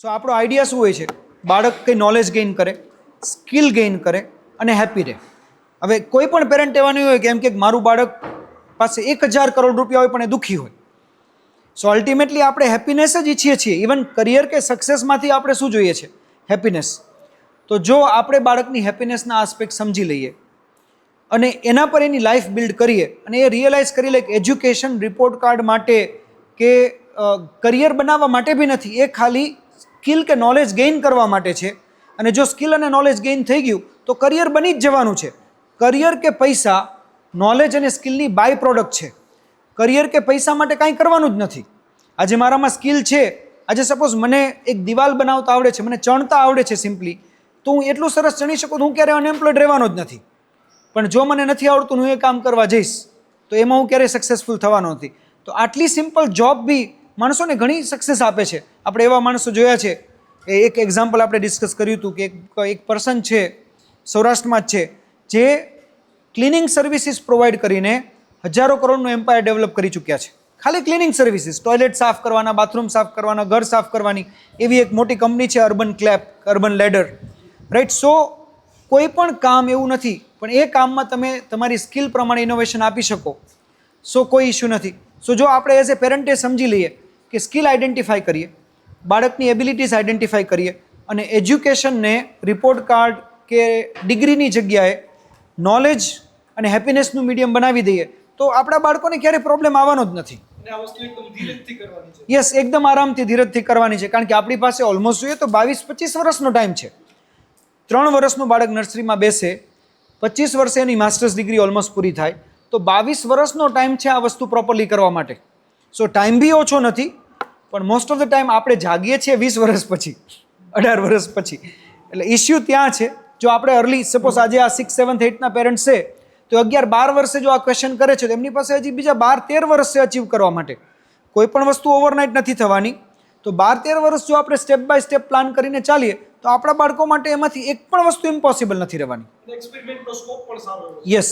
સો આપણો આઈડિયા શું હોય છે? બાળક કંઈ નોલેજ ગેઇન કરે, સ્કિલ ગેઇન કરે અને હેપી રહે. હવે કોઈ પણ પેરેન્ટ એવા નહીં હોય કે એમ કે મારું બાળક પાસે 1000 કરોડ રૂપિયા હોય પણ એ દુઃખી હોય. સો અલ્ટિમેટલી આપણે હેપીનેસ જ ઈચ્છીએ છીએ. ઇવન કરિયર કે સક્સેસમાંથી આપણે શું જોઈએ છે? હેપીનેસ. તો જો આપણે બાળકની હેપીનેસના આસ્પેક્ટ સમજી લઈએ અને એના પર એની લાઈફ બિલ્ડ કરીએ અને એ રિયલાઇઝ કરી લે કે એજ્યુકેશન રિપોર્ટ કાર્ડ માટે કે કરિયર બનાવવા માટે બી નથી, એ ખાલી સ્કિલ કે નોલેજ ગેઇન કરવા માટે છે. અને જો સ્કિલ અને નોલેજ ગેઇન થઈ ગયું તો કરિયર બની જ જવાનું છે. કરિયર કે પૈસા નોલેજ અને સ્કિલની બાય પ્રોડક્ટ છે. કરિયર કે પૈસા માટે કાંઈ કરવાનું જ નથી. આજે મારામાં સ્કિલ છે, આજે સપોઝ મને એક દિવાલ બનાવતા આવડે છે, મને ચણતા આવડે છે સિમ્પલી, તો હું એટલું સરસ ચણી શકું તો હું ક્યારેય અનએમ્પ્લોયડ રહેવાનો જ નથી. પણ જો મને નથી આવડતું હું એ કામ કરવા જઈશ તો એમાં હું ક્યારેય સક્સેસફુલ થવાનો નથી. તો આટલી સિમ્પલ જોબ બી માણસોને ઘણી સક્સેસ આપે છે. આપણે એવા માણસો જોયા છે. એક એક્ઝામ્પલ આપણે ડિસ્કસ કર્યું હતું કે એક પર્સન છે, સૌરાષ્ટ્રમાં જ છે, જે ક્લિનિંગ સર્વિસીસ પ્રોવાઈડ કરીને હજારો કરોડનું એમ્પાયર ડેવલપ કરી ચૂક્યા છે. ખાલી ક્લિનિંગ સર્વિસીસ, ટોયલેટ સાફ કરવાના, બાથરૂમ સાફ કરવાના, ઘર સાફ કરવાની, એવી એક મોટી કંપની છે Urban Clap, Urban Ladder, right. So કોઈ પણ કામ એવું નથી, પણ એ કામમાં તમે તમારી સ્કિલ પ્રમાણે ઇનોવેશન આપી શકો, સો કોઈ ઇશ્યુ નથી. સો જો આપણે એઝ એ પેરેન્ટે સમજી લઈએ કે સ્કિલ આઈડેન્ટિફાઈ કરીએ, બાળકની એબિલિટીઝ આઈડેન્ટિફાઈ કરીએ અને એજ્યુકેશનને રિપોર્ટ કાર્ડ કે ડિગ્રીની જગ્યાએ નોલેજ અને હેપીનેસનું મીડિયમ બનાવી દઈએ તો આપણા બાળકોને ક્યારેય પ્રોબ્લેમ આવવાનો જ નથી. યસ, એકદમ આરામથી ધીરજથી કરવાની છે. કારણ કે આપણી પાસે ઓલમોસ્ટ જોઈએ તો 22-25 વર્ષનો ટાઈમ છે. 3 વર્ષનું બાળક નર્સરીમાં બેસે, 25 વર્ષે એની માસ્ટર્સ ડિગ્રી ઓલમોસ્ટ પૂરી થાય, તો 22 વર્ષનો ટાઈમ છે આ વસ્તુ પ્રોપરલી કરવા માટે. સો ટાઈમ બી ઓછો નથી, પણ મોસ્ટ ઓફ ધ ટાઈમ આપણે જાગીએ છીએ 20 વર્ષ પછી, 18 વર્ષ પછી. એટલે ઇશ્યુ ત્યાં છે. જો આપણે અર્લી, સપોઝ આજે આ 6th, 7th, 8thના પેરેન્ટ્સ છે તો 11-12 વર્ષે જો આ ક્વેશ્ચન કરે છે તો એમની પાસે હજી બીજા 12-13 વર્ષ છે અચીવ કરવા માટે. કોઈ પણ વસ્તુ ઓવરનાઇટ નથી થવાની. તો 12-13 વર્ષ જો આપણે સ્ટેપ બાય સ્ટેપ પ્લાન કરીને ચાલીએ તો આપણા બાળકો માટે એમાંથી એક પણ વસ્તુ ઇમ્પોસિબલ નથી રહેવાની. Yes.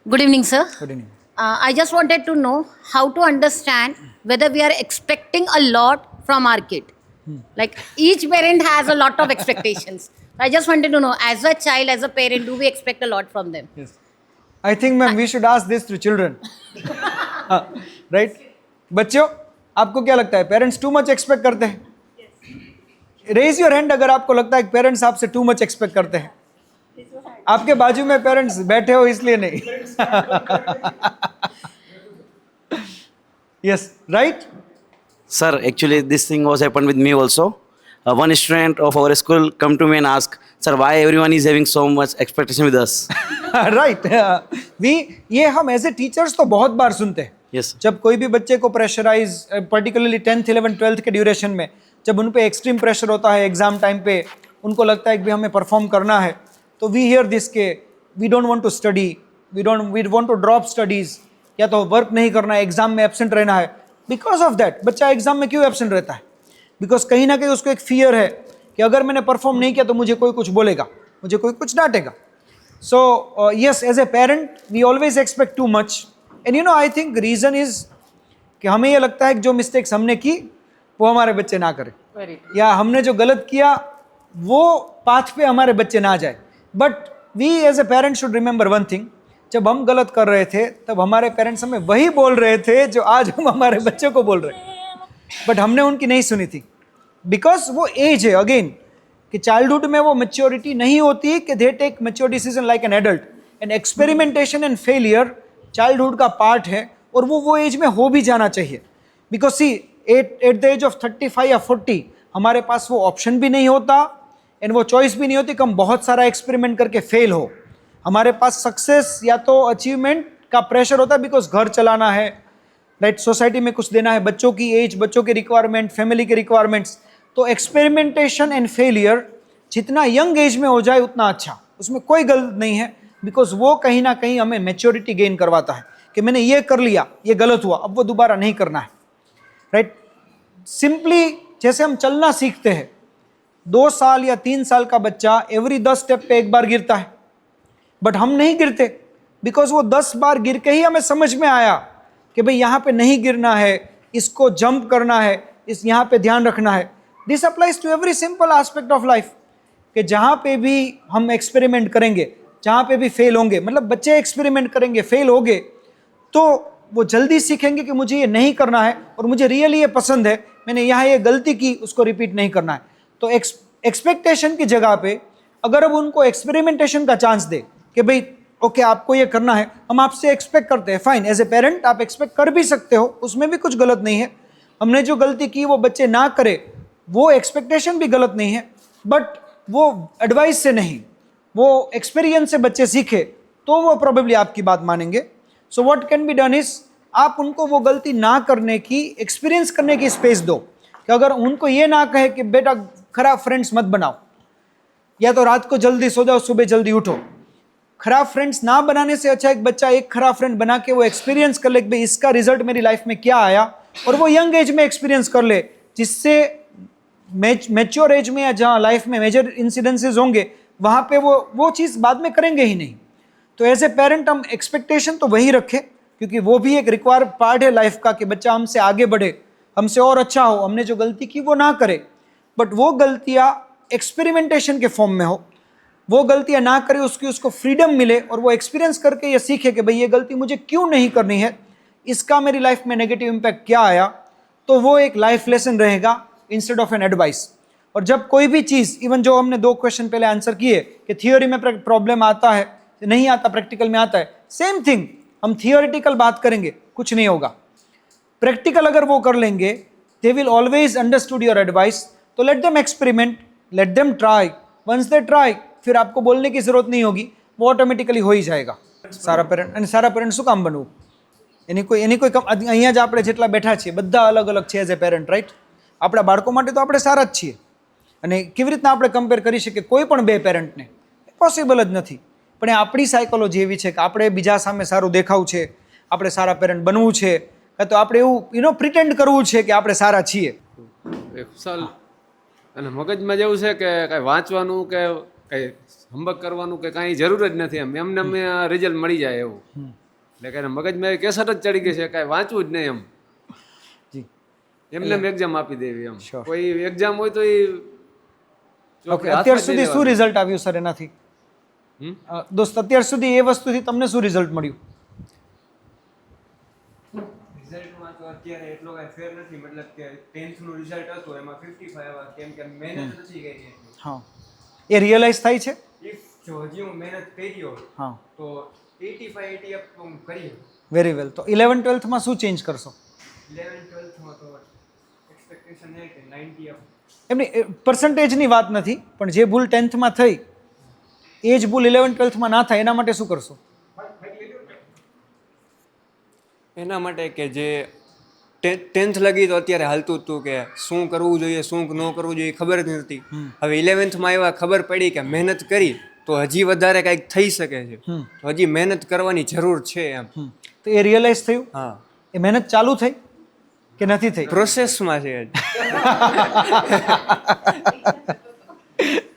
Good evening, sir. Good evening. I just wanted to know how to understand whether we are expecting a lot from our kid. Like each parent has a lot of expectations. I just wanted to know, as a child, as a parent, do we expect a lot from them? Yes. I think, ma'am, we should ask this to children. Right? बच्चों, आपको क्या लगता है, parents too much expect करते हैं? Raise your hand अगर आपको लगता है कि पेरेंट्स आपसे टू मच एक्सपेक्ट करते हैं. आपके बाजू में पेरेंट्स बैठे हो इसलिए नहीं. Yes, right? Sir, actually this thing was happened with me also. One student of our school come to me and ask, sir, why everyone is having so much expectation with us? Right. ये हम as ए teachers तो बहुत बार सुनते हैं. Yes. जब कोई भी बच्चे को pressurise, particularly 10th, 11th, 12th के ड्यूरेशन में जब उन पे एक्सट्रीम प्रेशर होता है एग्जाम टाइम पे, उनको लगता है कि भाई हमें परफॉर्म करना है, तो वी हियर दिस के we don't want to study, we want to drop studies, या तो वर्क नहीं करना है, एग्जाम में एब्सेंट रहना है. बिकॉज ऑफ दैट बच्चा एग्जाम में क्यों एब्सेंट रहता है? बिकॉज कहीं ना कहीं उसको एक फियर है कि अगर मैंने परफॉर्म नहीं किया तो मुझे कोई कुछ बोलेगा, मुझे कोई कुछ डांटेगा. So yes, as a parent we always expect too much. And you know, I think reason is कि हमें ये लगता है कि जो मिस्टेक्स हमने की वो हमारे बच्चे ना करें, या हमने जो गलत किया वो पाथ पे हमारे बच्चे ना जाए. But we as a parent should remember one thing, जब हम गलत कर रहे थे तब हमारे पेरेंट्स हमें वही बोल रहे थे जो आज हम हमारे बच्चों को बोल रहे हैं, बट हमने उनकी नहीं सुनी थी. बिकॉज वो एज है अगेन कि चाइल्डहुड में वो मेच्योरिटी नहीं होती कि they take mature decision like an adult. And experimentation and failure childhood का पार्ट है और वो एज में हो भी जाना चाहिए. Because see at the age of 35 या 40 हमारे पास वो ऑप्शन भी नहीं होता एंड वो चॉइस भी नहीं होती कि हम बहुत सारा एक्सपेरिमेंट करके फेल हो. हमारे पास सक्सेस या तो अचीवमेंट का प्रेशर होता है बिकॉज घर चलाना है, राइट, सोसाइटी में कुछ देना है, बच्चों की एज, बच्चों के रिक्वायरमेंट, फैमिली के रिक्वायरमेंट्स. तो एक्सपेरिमेंटेशन एंड फेलियर जितना यंग एज में हो जाए उतना अच्छा, उसमें कोई गलत नहीं है. बिकॉज वो कहीं ना कहीं हमें मैच्योरिटी गेन करवाता है कि मैंने ये कर लिया, ये गलत हुआ, अब वो दोबारा नहीं करना है, राइट. सिंपली जैसे हम चलना सीखते हैं, 2 साल या 3 साल का बच्चा एवरी 10 स्टेप पे एक बार गिरता है, बट हम नहीं गिरते बिकॉज वो 10 बार गिर के ही हमें समझ में आया कि भाई यहाँ पे नहीं गिरना है, इसको जंप करना है, इस यहाँ पे ध्यान रखना है. This applies to every simple aspect of life कि जहाँ पे भी हम एक्सपेरिमेंट करेंगे, जहाँ पे भी फेल होंगे, मतलब बच्चे एक्सपेरिमेंट करेंगे, फेल होंगे, तो वो जल्दी सीखेंगे कि मुझे ये नहीं करना है और मुझे रियली ये पसंद है, मैंने यहाँ ये गलती की, उसको रिपीट नहीं करना है. तो एक्सपेक्टेशन की जगह पे अगर अब उनको एक्सपेरिमेंटेशन का चांस दे कि भाई ओके आपको ये करना है, हम आपसे एक्सपेक्ट करते हैं, फाइन, एज ए पेरेंट आप एक्सपेक्ट कर भी सकते हो, उसमें भी कुछ गलत नहीं है. हमने जो गलती की वो बच्चे ना करे, वो एक्सपेक्टेशन भी गलत नहीं है, बट वो एडवाइस से नहीं, वो एक्सपीरियंस से बच्चे सीखे तो वो प्रोबेबली आपकी बात मानेंगे. So what can be done is आप उनको वो गलती ना करने की, एक्सपीरियंस करने की स्पेस दो. कि अगर उनको ये ना कहे कि बेटा खराब फ्रेंड्स मत बनाओ, या तो रात को जल्दी सो जाओ, सुबह जल्दी उठो. खराब फ्रेंड्स ना बनाने से अच्छा एक बच्चा एक खराब फ्रेंड बना के वो एक्सपीरियंस कर ले कि भाई इसका रिजल्ट मेरी लाइफ में क्या आया, और वो यंग एज में एक्सपीरियंस कर ले, जिससे मैच्योर एज में या जहाँ लाइफ में मेजर इंसिडेंसेस होंगे वहाँ पे वो चीज़ बाद में करेंगे ही नहीं. तो एज ए पेरेंट हम एक्सपेक्टेशन तो वही रखें, क्योंकि वो भी एक रिक्वायर्ड पार्ट है लाइफ का कि बच्चा हमसे आगे बढ़े, हमसे और अच्छा हो, हमने जो गलती की वो ना करे, बट वो गलतियाँ एक्सपेरिमेंटेशन के फॉर्म में हो, वो गलतियाँ ना करे, उसको फ्रीडम मिले और वो एक्सपीरियंस करके ये सीखे कि भाई ये गलती मुझे क्यों नहीं करनी है, इसका मेरी लाइफ में नेगेटिव इम्पैक्ट क्या आया, तो वो एक लाइफ लेसन रहेगा इंस्टेड ऑफ एन एडवाइस. और जब कोई भी चीज़, इवन जो हमने 2 क्वेश्चन पहले आंसर किए कि थियोरी में प्रॉब्लम आता है, नहीं आता, प्रैक्टिकल में आता है, सेम थिंग, हम थियोरिटिकल बात करेंगे कुछ नहीं होगा, प्रैक्टिकल अगर वो कर लेंगे, they will always understood your advice. तो let them experiment, let them try, once they try फिर आपको बोलने की जरूरत नहीं होगी, वो ऑटोमेटिकली हो ही जाएगा. સારા પેરેન્ટ, અને સારા પેરેન્ટ શું કામ બનવું, એની કોઈ અહીંયા જ આપણે જેટલા બેઠા છીએ બધા અલગ અલગ છે એઝ એ પેરેન્ટ, રાઈટ? આપણા બાળકો માટે તો આપણે સારા જ છીએ, અને કેવી રીતના આપણે કમ્પેર કરી શકીએ કોઈ પણ 2 પેરેન્ટને? પોસિબલ જ નથી. પણ એ આપણી સાયકોલોજી એવી છે કે આપણે બીજા સામે સારું દેખાવું છે, આપણે સારા પેરેન્ટ બનવું છે, કાં તો આપણે એવું પ્રિટેન્ડ કરવું છે કે આપણે સારા છીએ. એક સાલ અને મગજમાં જેવું છે કે કાંઈ વાંચવાનું કે કંઈ હોમવર્ક કરવાનું કે કાંઈ જરૂર જ નથી, એમને એમને રિઝલ્ટ મળી જાય એવું. એટલે કે મગજમાં કેસર જ ચડી ગઈ છે, કાંઈ વાંચવું જ નહીં એમ, જી, એમને એમ એક્ઝામ આપી દેવી એમ. Sure. કોઈ એક્ઝામ હોય તો એ ઓકે, અત્યાર સુધી શું રિઝલ્ટ આવ્યું સર એનાથી? દોસ્ત, અત્યાર સુધી એ વસ્તુથી તમને શું રિઝલ્ટ મળ્યું? રિઝલ્ટમાં તો અત્યારે એટલો કાંઈ ફેર નથી, મતલબ કે 10th નું રિઝલ્ટ હતું એમાં 55 આવ્યા, કેમ કે મહેનત નથી કરી એટલી. હા, એ રિયલાઇઝ થાય છે? ઇફ જો હજી હું મહેનત કરી હોત હા, તો 85 80 અપ હું કરી હોત. Very well. તો 11 12થમાં શું ચેન્જ કરશો? 11 12th માં તો એક્સપેક્ટેશન છે કે 90 અપ. એમની પર્સન્ટેજની વાત નથી, પણ જે ભૂલ 10થમાં થઈ એ જ ભૂલ 11 12થમાં ના થાય એના માટે શું કરશો? એના માટે કે જે 10th લગી તો અત્યારે હાલતું હતું કે શું કરવું જોઈએ શું ન કરવું જોઈએ ખબર જ નથી. હવે 11thમાં આવ્યા, ખબર પડી કે મહેનત કરી તો હજી વધારે કંઈક થઈ શકે છે, તો હજી મહેનત કરવાની જરૂર છે એમ. તો એ રિયલાઇઝ થયું? હા, એ મહેનત ચાલુ થઈ કે નથી થઈ? પ્રોસેસમાં છે હજી.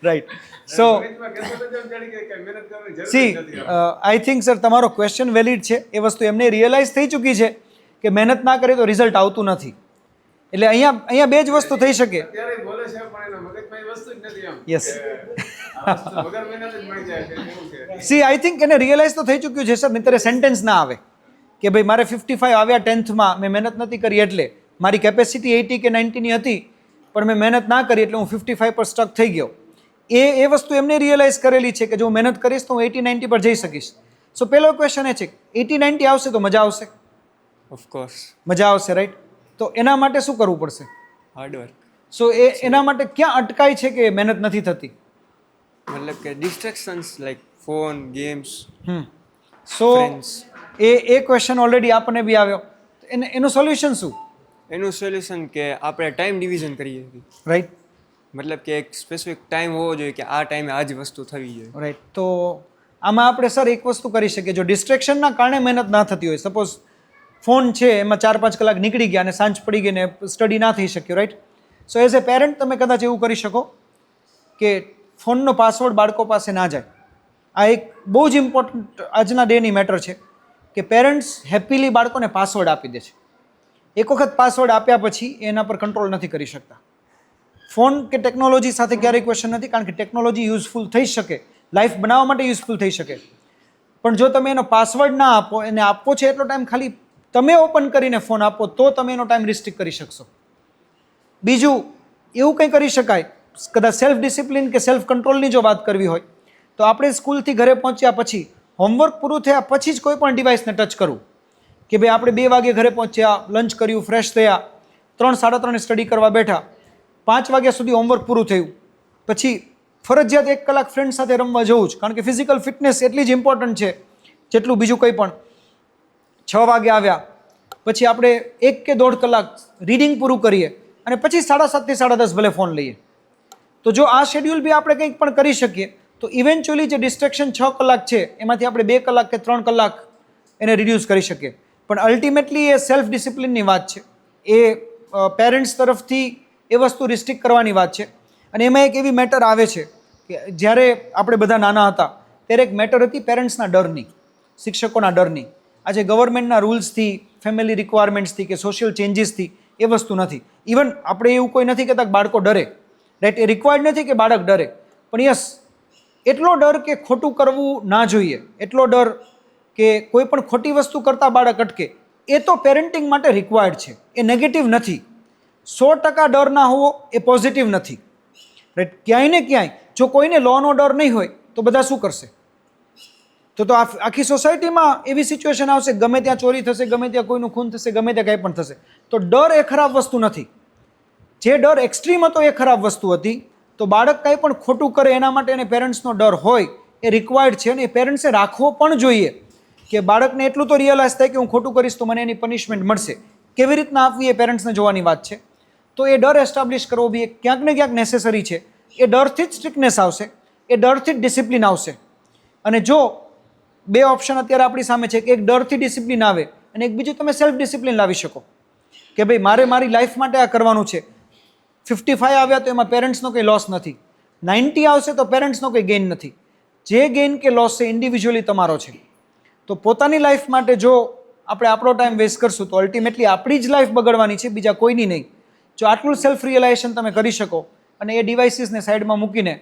Right. So C I think sir તમારો ક્વેશ્ચન વેલિડ છે, એ વસ્તુ એમને રિયલાઇઝ થઈ ચૂકી છે કે મહેનત ના કરે તો રિઝલ્ટ આવતું નથી. એટલે અહીંયા 2 જ વસ્તુ થઈ શકે. અત્યારે બોલે છે પણ એના મગજમાં એ વસ્તુ જ નથી એમ. યસ, વગર મહેનત જ મળી જાય છે એવું છે. સી આઈ થિંક એને રિયલાઇઝ તો થઈ ચૂક્યું છે સર, નહીંતર સેન્ટેન્સ ના આવે કે ભાઈ મારે 55 આવ્યા 10thમાં, મેં મહેનત નથી કરી, એટલે મારી કેપેસિટી 80 કે 90ની હતી પણ મેં મહેનત ના કરી એટલે હું 55 પર સ્ટક થઈ ગયો. એ વસ્તુ એમને રિયલાઇઝ કરેલી છે કે જો હું મહેનત કરીશ તો હું 80 90 પર જઈ શકીશ. સો પહેલો ક્વેશ્ચન એ છે 80 90 આવશે તો મજા આવશે? ઓફકોર્સ મજા આવશે, રાઈટ? તો એના માટે શું કરવું પડશે? હાર્ડવર્ક. સો એના માટે ક્યાં અટકાય છે કે મહેનત નથી થતી? મતલબ કે ડિસ્ટ્રેક્શન્સ લાઈક ફોન, ગેમ્સ, સો Friends. એ ક્વેશ્ચન ઓલરેડી આપણને બી આવ્યો. એનું સોલ્યુશન શું? એનું સોલ્યુશન કે આપણે ટાઈમ ડિવિઝન કરીએ છીએ. રાઈટ, મતલબ કે એક સ્પેસિફિક ટાઈમ હોવો જોઈએ કે આ ટાઈમે આ જ વસ્તુ થવી જોઈએ. રાઈટ. તો આમાં આપણે સર એક વસ્તુ કરી શકીએ, જો ડિસ્ટ્રેક્શનના કારણે મહેનત ના થતી હોય, સપોઝ ફોન છે એમાં 4-5 કલાક નીકળી ગયા અને સાંજ પડી ગઈ ને સ્ટડી ના થઈ શક્યું, right? So as a parent તમે કદાચ એવું કરી શકો કે ફોનનો પાસવર્ડ બાળકો પાસે ના જાય. આ એક બહુ જ ઇમ્પોર્ટન્ટ આજના ડેની મેટર છે કે પેરેન્ટ્સ હેપીલી બાળકોને પાસવર્ડ આપી દે છે. એક વખત પાસવર્ડ આપ્યા પછી એના પર કંટ્રોલ નથી કરી શકતા. ફોન કે ટેકનોલોજી સાથે ક્યારેય ક્વેશ્ચન નથી, કારણ કે ટેકનોલોજી યુઝફુલ થઈ શકે, લાઈફ બનાવવા માટે યુઝફુલ થઈ શકે, પણ જો તમે એનો પાસવર્ડ ના આપો, એને આપવો છે એટલો ટાઈમ ખાલી તમે ઓપન કરીને ફોન આપો તો તમે એનો ટાઈમ રિસ્ટ્રિક્ટ કરી શકશો. બીજું એવું કંઈ કરી શકાય, કદાચ સેલ્ફ ડિસિપ્લિન કે સેલ્ફ કંટ્રોલની જો વાત કરવી હોય તો આપણે સ્કૂલથી ઘરે પહોંચ્યા પછી હોમવર્ક પૂરું થયા પછી જ કોઈ પણ ડિવાઇસને ટચ કરવું. કે ભાઈ આપણે 2 વાગે ઘરે પહોંચ્યા, લંચ કર્યું, ફ્રેશ થયા, 3 સાડા 3 સ્ટડી કરવા બેઠા, 5 વાગ્યા સુધી હોમવર્ક પૂરું થયું, પછી ફરજિયાત 1 કલાક ફ્રેન્ડ સાથે રમવા જવું જ, કારણ કે ફિઝિકલ ફિટનેસ એટલી જ ઇમ્પોર્ટન્ટ છે જેટલું બીજું કંઈ પણ. 6 વાગે આવ્યા પછી આપણે 1 કે 1.5 કલાક રીડિંગ પૂરું કરીએ અને પછી 7:30 થી 10:30 ભલે ફોન લઈએ. તો જો આ શેડ્યુલ બી આપણે કંઈક પણ કરી શકીએ તો ઇવેન્ચ્યુઅલી જે ડિસ્ટ્રેક્શન 6 કલાક છે એમાંથી આપણે 2 કલાક કે 3 કલાક એને રિડ્યુસ કરી શકીએ. પણ અલ્ટિમેટલી એ સેલ્ફ ડિસિપ્લિનની વાત છે, એ પેરેન્ટ્સ તરફથી એ વસ્તુ રિસ્ટ્રિક્ટ કરવાની વાત છે. અને એમાં એક એવી મેટર આવે છે કે જ્યારે આપણે બધા નાના હતા ત્યારે એક મેટર હતી પેરેન્ટ્સના ડરની, શિક્ષકોના ડરની. આજે ગવર્મેન્ટના રૂલ્સથી, ફેમિલી રિક્વાયરમેન્ટ્સથી કે સોશિયલ ચેન્જીસથી એ વસ્તુ નથી. ઇવન આપણે એવું કોઈ નથી કહેતા કે બાળકો ડરે, રાઈટ? એ રિક્વાયર્ડ નથી કે બાળક ડરે, પણ યસ, એટલો ડર કે ખોટું કરવું ના જોઈએ, એટલો ડર કે કોઈ પણ ખોટી વસ્તુ કરતાં બાળક અટકે, એ તો પેરેન્ટિંગ માટે રિક્વાયર્ડ છે. એ નેગેટિવ નથી. 100% ડર ના હોવો એ પોઝિટિવ નથી, રાઈટ? ક્યાંય ને ક્યાંય જો કોઈને લોનો ડર નહીં હોય તો બધા શું કરશે? તો આખી સોસાયટીમાં એવી સિચ્યુએશન આવશે, ગમે ત્યાં ચોરી થશે, ગમે ત્યાં કોઈનું ખૂન થશે, ગમે ત્યાં કંઈ પણ થશે. તો ડર એ ખરાબ વસ્તુ નથી. જે ડર એક્સ્ટ્રીમ હતો એ ખરાબ વસ્તુ હતી. તો બાળક કંઈ પણ ખોટું કરે એના માટે એને પેરેન્ટ્સનો ડર હોય એ રિક્વાયર્ડ છે, અને એ પેરેન્ટ્સે રાખવો પણ જોઈએ કે બાળકને એટલું તો રિયલાઇઝ થાય કે હું ખોટું કરીશ તો મને એની પનિશમેન્ટ મળશે. કેવી રીતના આપવી એ પેરેન્ટ્સને જોવાની વાત છે. તો એ ડર એસ્ટાબ્લિશ કરવો બી ક્યાંક ને ક્યાંક નેસેસરી છે. એ ડરથી જ સ્ટ્રિક્ટનેસ આવશે, એ ડરથી જ ડિસિપ્લિન આવશે. અને જો 2 ઓપ્શન અત્યારે આપણી સામે છે કે એક ડરથી ડિસિપ્લિન આવે અને એક બીજું તમે સેલ્ફ ડિસિપ્લિન લાવી શકો કે ભાઈ મારે મારી લાઈફ માટે આ કરવાનું છે. 55 આવ્યા તો એમાં પેરેન્ટ્સનો કંઈ લોસ નથી, 90 આવશે તો પેરેન્ટ્સનો કંઈ ગેઇન નથી. જે ગેઇન કે લોસ છે ઇન્ડિવિજ્યુઅલી તમારો છે. તો પોતાની લાઈફ માટે જો આપણે આપણો ટાઈમ વેસ્ટ કરશું તો અલ્ટિમેટલી આપણી જ લાઈફ બગડવાની છે, બીજા કોઈની નહીં. જો આટલું સેલ્ફ રિયલાઇઝેશન તમે કરી શકો અને એ ડિવાઇસીસને સાઈડમાં મૂકીને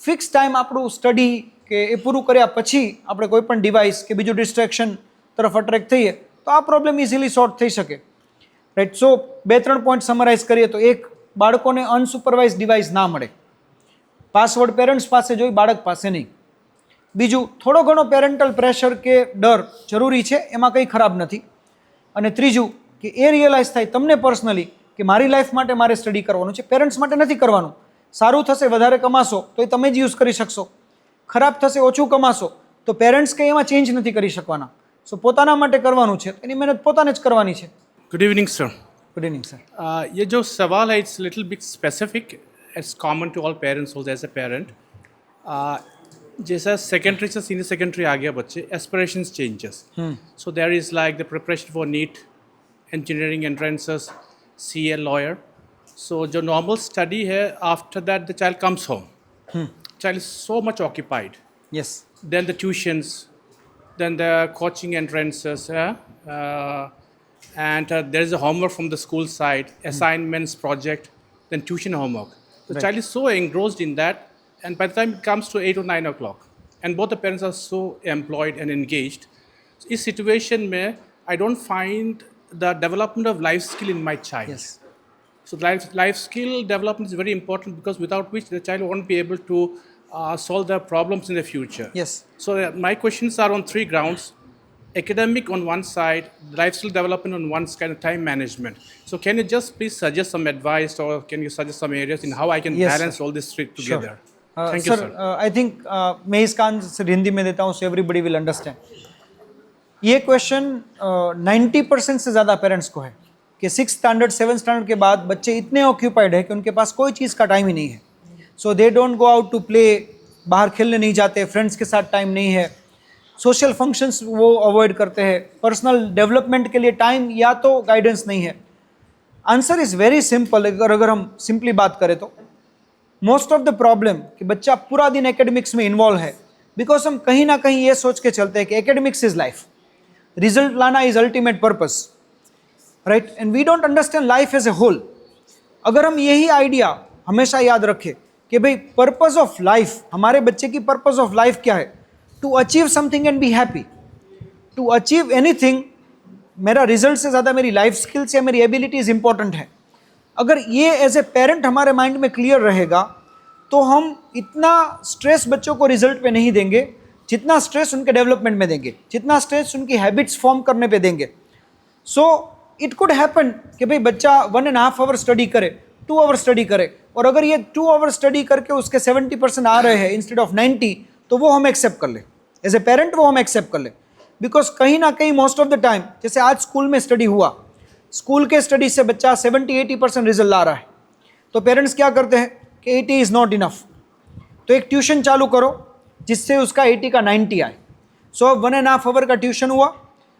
ફિક્સ ટાઈમ આપણું સ્ટડી કે એ પૂરું કર્યા પછી આપણે કોઈ પણ ડિવાઇસ કે બીજું ડિસ્ટ્રેક્શન તરફ અટ્રેક્ટ થઈએ તો આ પ્રોબ્લેમ ઇઝીલી સોર્ટ થઈ શકે, રાઈટ? સો 2-3 પોઈન્ટ સમરાઇઝ કરીએ તો એક, બાળકોને અનસુપરવાઇઝ ડિવાઇસ ના મળે. પાસવર્ડ પેરેન્ટ્સ પાસે જોઈ, બાળક પાસે નહીં. બીજું, થોડો ઘણો પેરેન્ટલ પ્રેશર કે ડર જરૂરી છે, એમાં કંઈ ખરાબ નથી. અને ત્રીજું કે એ રિયલાઇઝ થાય તમને પર્સનલી કે મારી લાઈફ માટે મારે સ્ટડી કરવાનું છે, પેરેન્ટ્સ માટે નથી કરવાનું. સારું થશે વધારે કમાશો તો એ તમે જ યુઝ કરી શકશો, ખરાબ થશે ઓછું કમાશો તો પેરેન્ટ્સ કંઈ એમાં ચેન્જ નથી કરી શકવાના. સો પોતાના માટે કરવાનું છે, એની મહેનત પોતાને જ કરવાની છે. Good evening sir. Good evening sir. ये जो सवाल है it's little bit specific, it's common to all parents also as a parent. जैसा सेकेंडरी से सीनियर सेकेंडरी आ गया बच्चे, aspirations changes. So there is like the preparation for NEET, engineering entrances, CA, lawyer. So जो normal study है, after that the child comes home, child is so much occupied. Yes. Then the tuitions, then the coaching entrances, and there is a homework from the school side, assignments, project, then tuition homework. The child is so engrossed in that, and by the time it comes to 8 or 9 o'clock, and both the parents are so employed and engaged, in situation where I don't find the development of life skill in my child. Yes. So life skill development is very important, because without which the child won't be able to solve the problems in the future. Yes. So my questions are on 3 grounds: academic on one side, life skill development on one side, and time management. So can you just please suggest some advice, or can you suggest some areas in how I can Yes, balance sir. all this together? Thank you, sir, sir. I think मैं इसका answer Hindi में देता हूँ so everybody will understand. ये question 90% से ज़्यादा parents को है कि 6th स्टैंडर्ड 7th स्टैंडर्ड के बाद बच्चे इतने ऑक्यूपाइड है कि उनके पास कोई चीज़ का टाइम ही नहीं है. So they don't go out to play, बाहर खेलने नहीं जाते, फ्रेंड्स के साथ टाइम नहीं है, सोशल फंक्शंस वो अवॉइड करते हैं, पर्सनल डेवलपमेंट के लिए टाइम या तो गाइडेंस नहीं है. Answer is very simple. अगर हम सिंपली बात करें तो मोस्ट ऑफ द प्रॉब्लम कि बच्चा पूरा दिन एकेडमिक्स में इन्वॉल्व है बिकॉज हम कहीं ना कहीं ये सोच के चलते हैं कि एकेडमिक्स इज़ लाइफ, रिजल्ट लाना is ultimate purpose, right, and we don't understand life as a whole. अगर हम यही आइडिया हमेशा याद रखें कि भाई पर्पस ऑफ लाइफ, हमारे बच्चे की पर्पस ऑफ लाइफ क्या है, to achieve something and be happy, to achieve anything, मेरा रिजल्ट से ज़्यादा मेरी लाइफ स्किल्स या मेरी एबिलिटीज इंपॉर्टेंट है. अगर ये एज ए पेरेंट हमारे माइंड में क्लियर रहेगा तो हम इतना स्ट्रेस बच्चों को रिजल्ट पे नहीं देंगे जितना स्ट्रेस उनके डेवलपमेंट में देंगे, जितना स्ट्रेस उनकी हैबिट्स फॉर्म करने पे देंगे. सो इट कुड हैपन कि भाई बच्चा 1.5 आवर स्टडी करे, 2 आवर स्टडी करे, और अगर ये 2 आवर स्टडी करके उसके 70% आ रहे हैं इंस्टेड ऑफ 90, तो वो हम एक्सेप्ट कर ले एज ए पेरेंट, वो हम एक्सेप्ट कर ले. बिकॉज कहीं ना कहीं मोस्ट ऑफ द टाइम, जैसे आज स्कूल में स्टडी हुआ, स्कूल के स्टडी से बच्चा 70-80% रिजल्ट ला रहा है, तो पेरेंट्स क्या करते हैं कि 80 इज़ नॉट इनफ, तो एक ट्यूशन चालू करो जिससे उसका 80 का 90 आए. सो 1.5 आवर का ट्यूशन हुआ.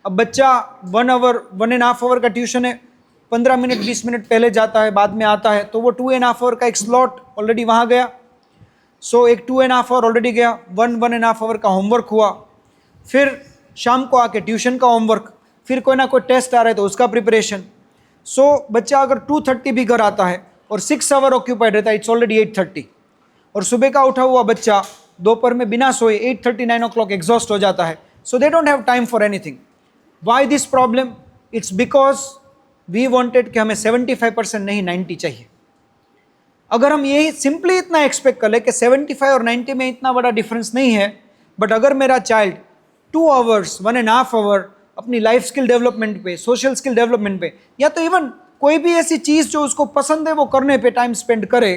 अब बच्चा 1.5 आवर का ट्यूशन है, 15 मिनट 20 मिनट पहले जाता है, बाद में आता है, तो वो 2.5 आवर का एक स्लॉट ऑलरेडी वहाँ गया. सो एक 2.5 आवर ऑलरेडी गया. 1.5 आवर का होमवर्क हुआ, फिर शाम को आके ट्यूशन का होमवर्क, फिर कोई ना कोई टेस्ट आ रहा है तो उसका प्रिपरेशन. सो बच्चा अगर 2:30 भी घर आता है और 6 आवर ऑक्यूपाइड रहता है, इट्स ऑलरेडी 8:30. और सुबह का उठा हुआ बच्चा दोपहर में बिना सोए 8:30-9 o'clock एग्जॉस्ट हो जाता है. So they don't have time for anything. Why this problem? It's because we wanted कि हमें 75% नहीं 90 चाहिए. अगर हम यही सिंपली इतना एक्सपेक्ट कर ले कि 75 और 90 में इतना बड़ा डिफरेंस नहीं है, बट अगर मेरा चाइल्ड 2 आवर्स 1.5 आवर अपनी लाइफ स्किल डेवलपमेंट पे, सोशल स्किल डेवलपमेंट पे, या तो इवन कोई भी ऐसी चीज़ जो उसको पसंद है वो करने पे टाइम स्पेंड करे,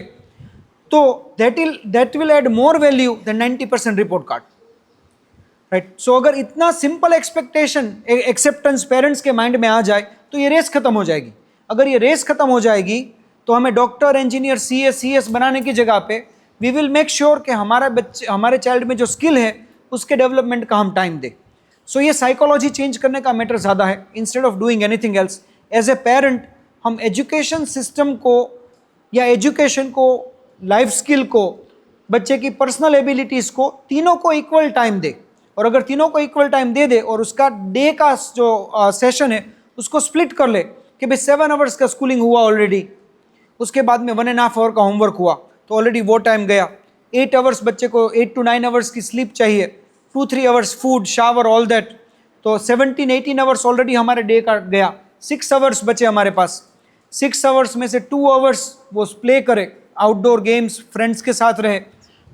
तो that will add more value than 90% report card. Right. So अगर इतना सिंपल एक्सेप्टेंस पेरेंट्स के माइंड में आ जाए तो ये रेस खत्म हो जाएगी. अगर ये रेस खत्म हो जाएगी तो हमें डॉक्टर, इंजीनियर, CS बनाने की जगह पे वी विल मेक श्योर कि हमारे चाइल्ड में जो स्किल है उसके डेवलपमेंट का हम टाइम दें. सो ये साइकोलॉजी चेंज करने का मैटर ज़्यादा है instead of doing anything else. As a parent हम एजुकेशन सिस्टम को या एजुकेशन को, लाइफ स्किल को, बच्चे की पर्सनल एबिलिटीज़ को, तीनों को इक्वल टाइम दे. और अगर तीनों को इक्वल टाइम दे दे और उसका डे का जो सेशन है उसको स्प्लिट कर ले कि भाई 7 आवर्स का स्कूलिंग हुआ ऑलरेडी, उसके बाद में 1.5 आवर का होमवर्क हुआ, तो ऑलरेडी वो टाइम गया. 8 आवर्स बच्चे को 8 to 9 आवर्स की स्लीप चाहिए, 2-3 hours food, shower, all that, तो 17-18 आवर्स ऑलरेडी हमारे डे का गया. 6 आवर्स बचे हमारे पास. 6 आवर्स में से 2 आवर्स वो प्ले करे, आउटडोर गेम्स, फ्रेंड्स के साथ रहे.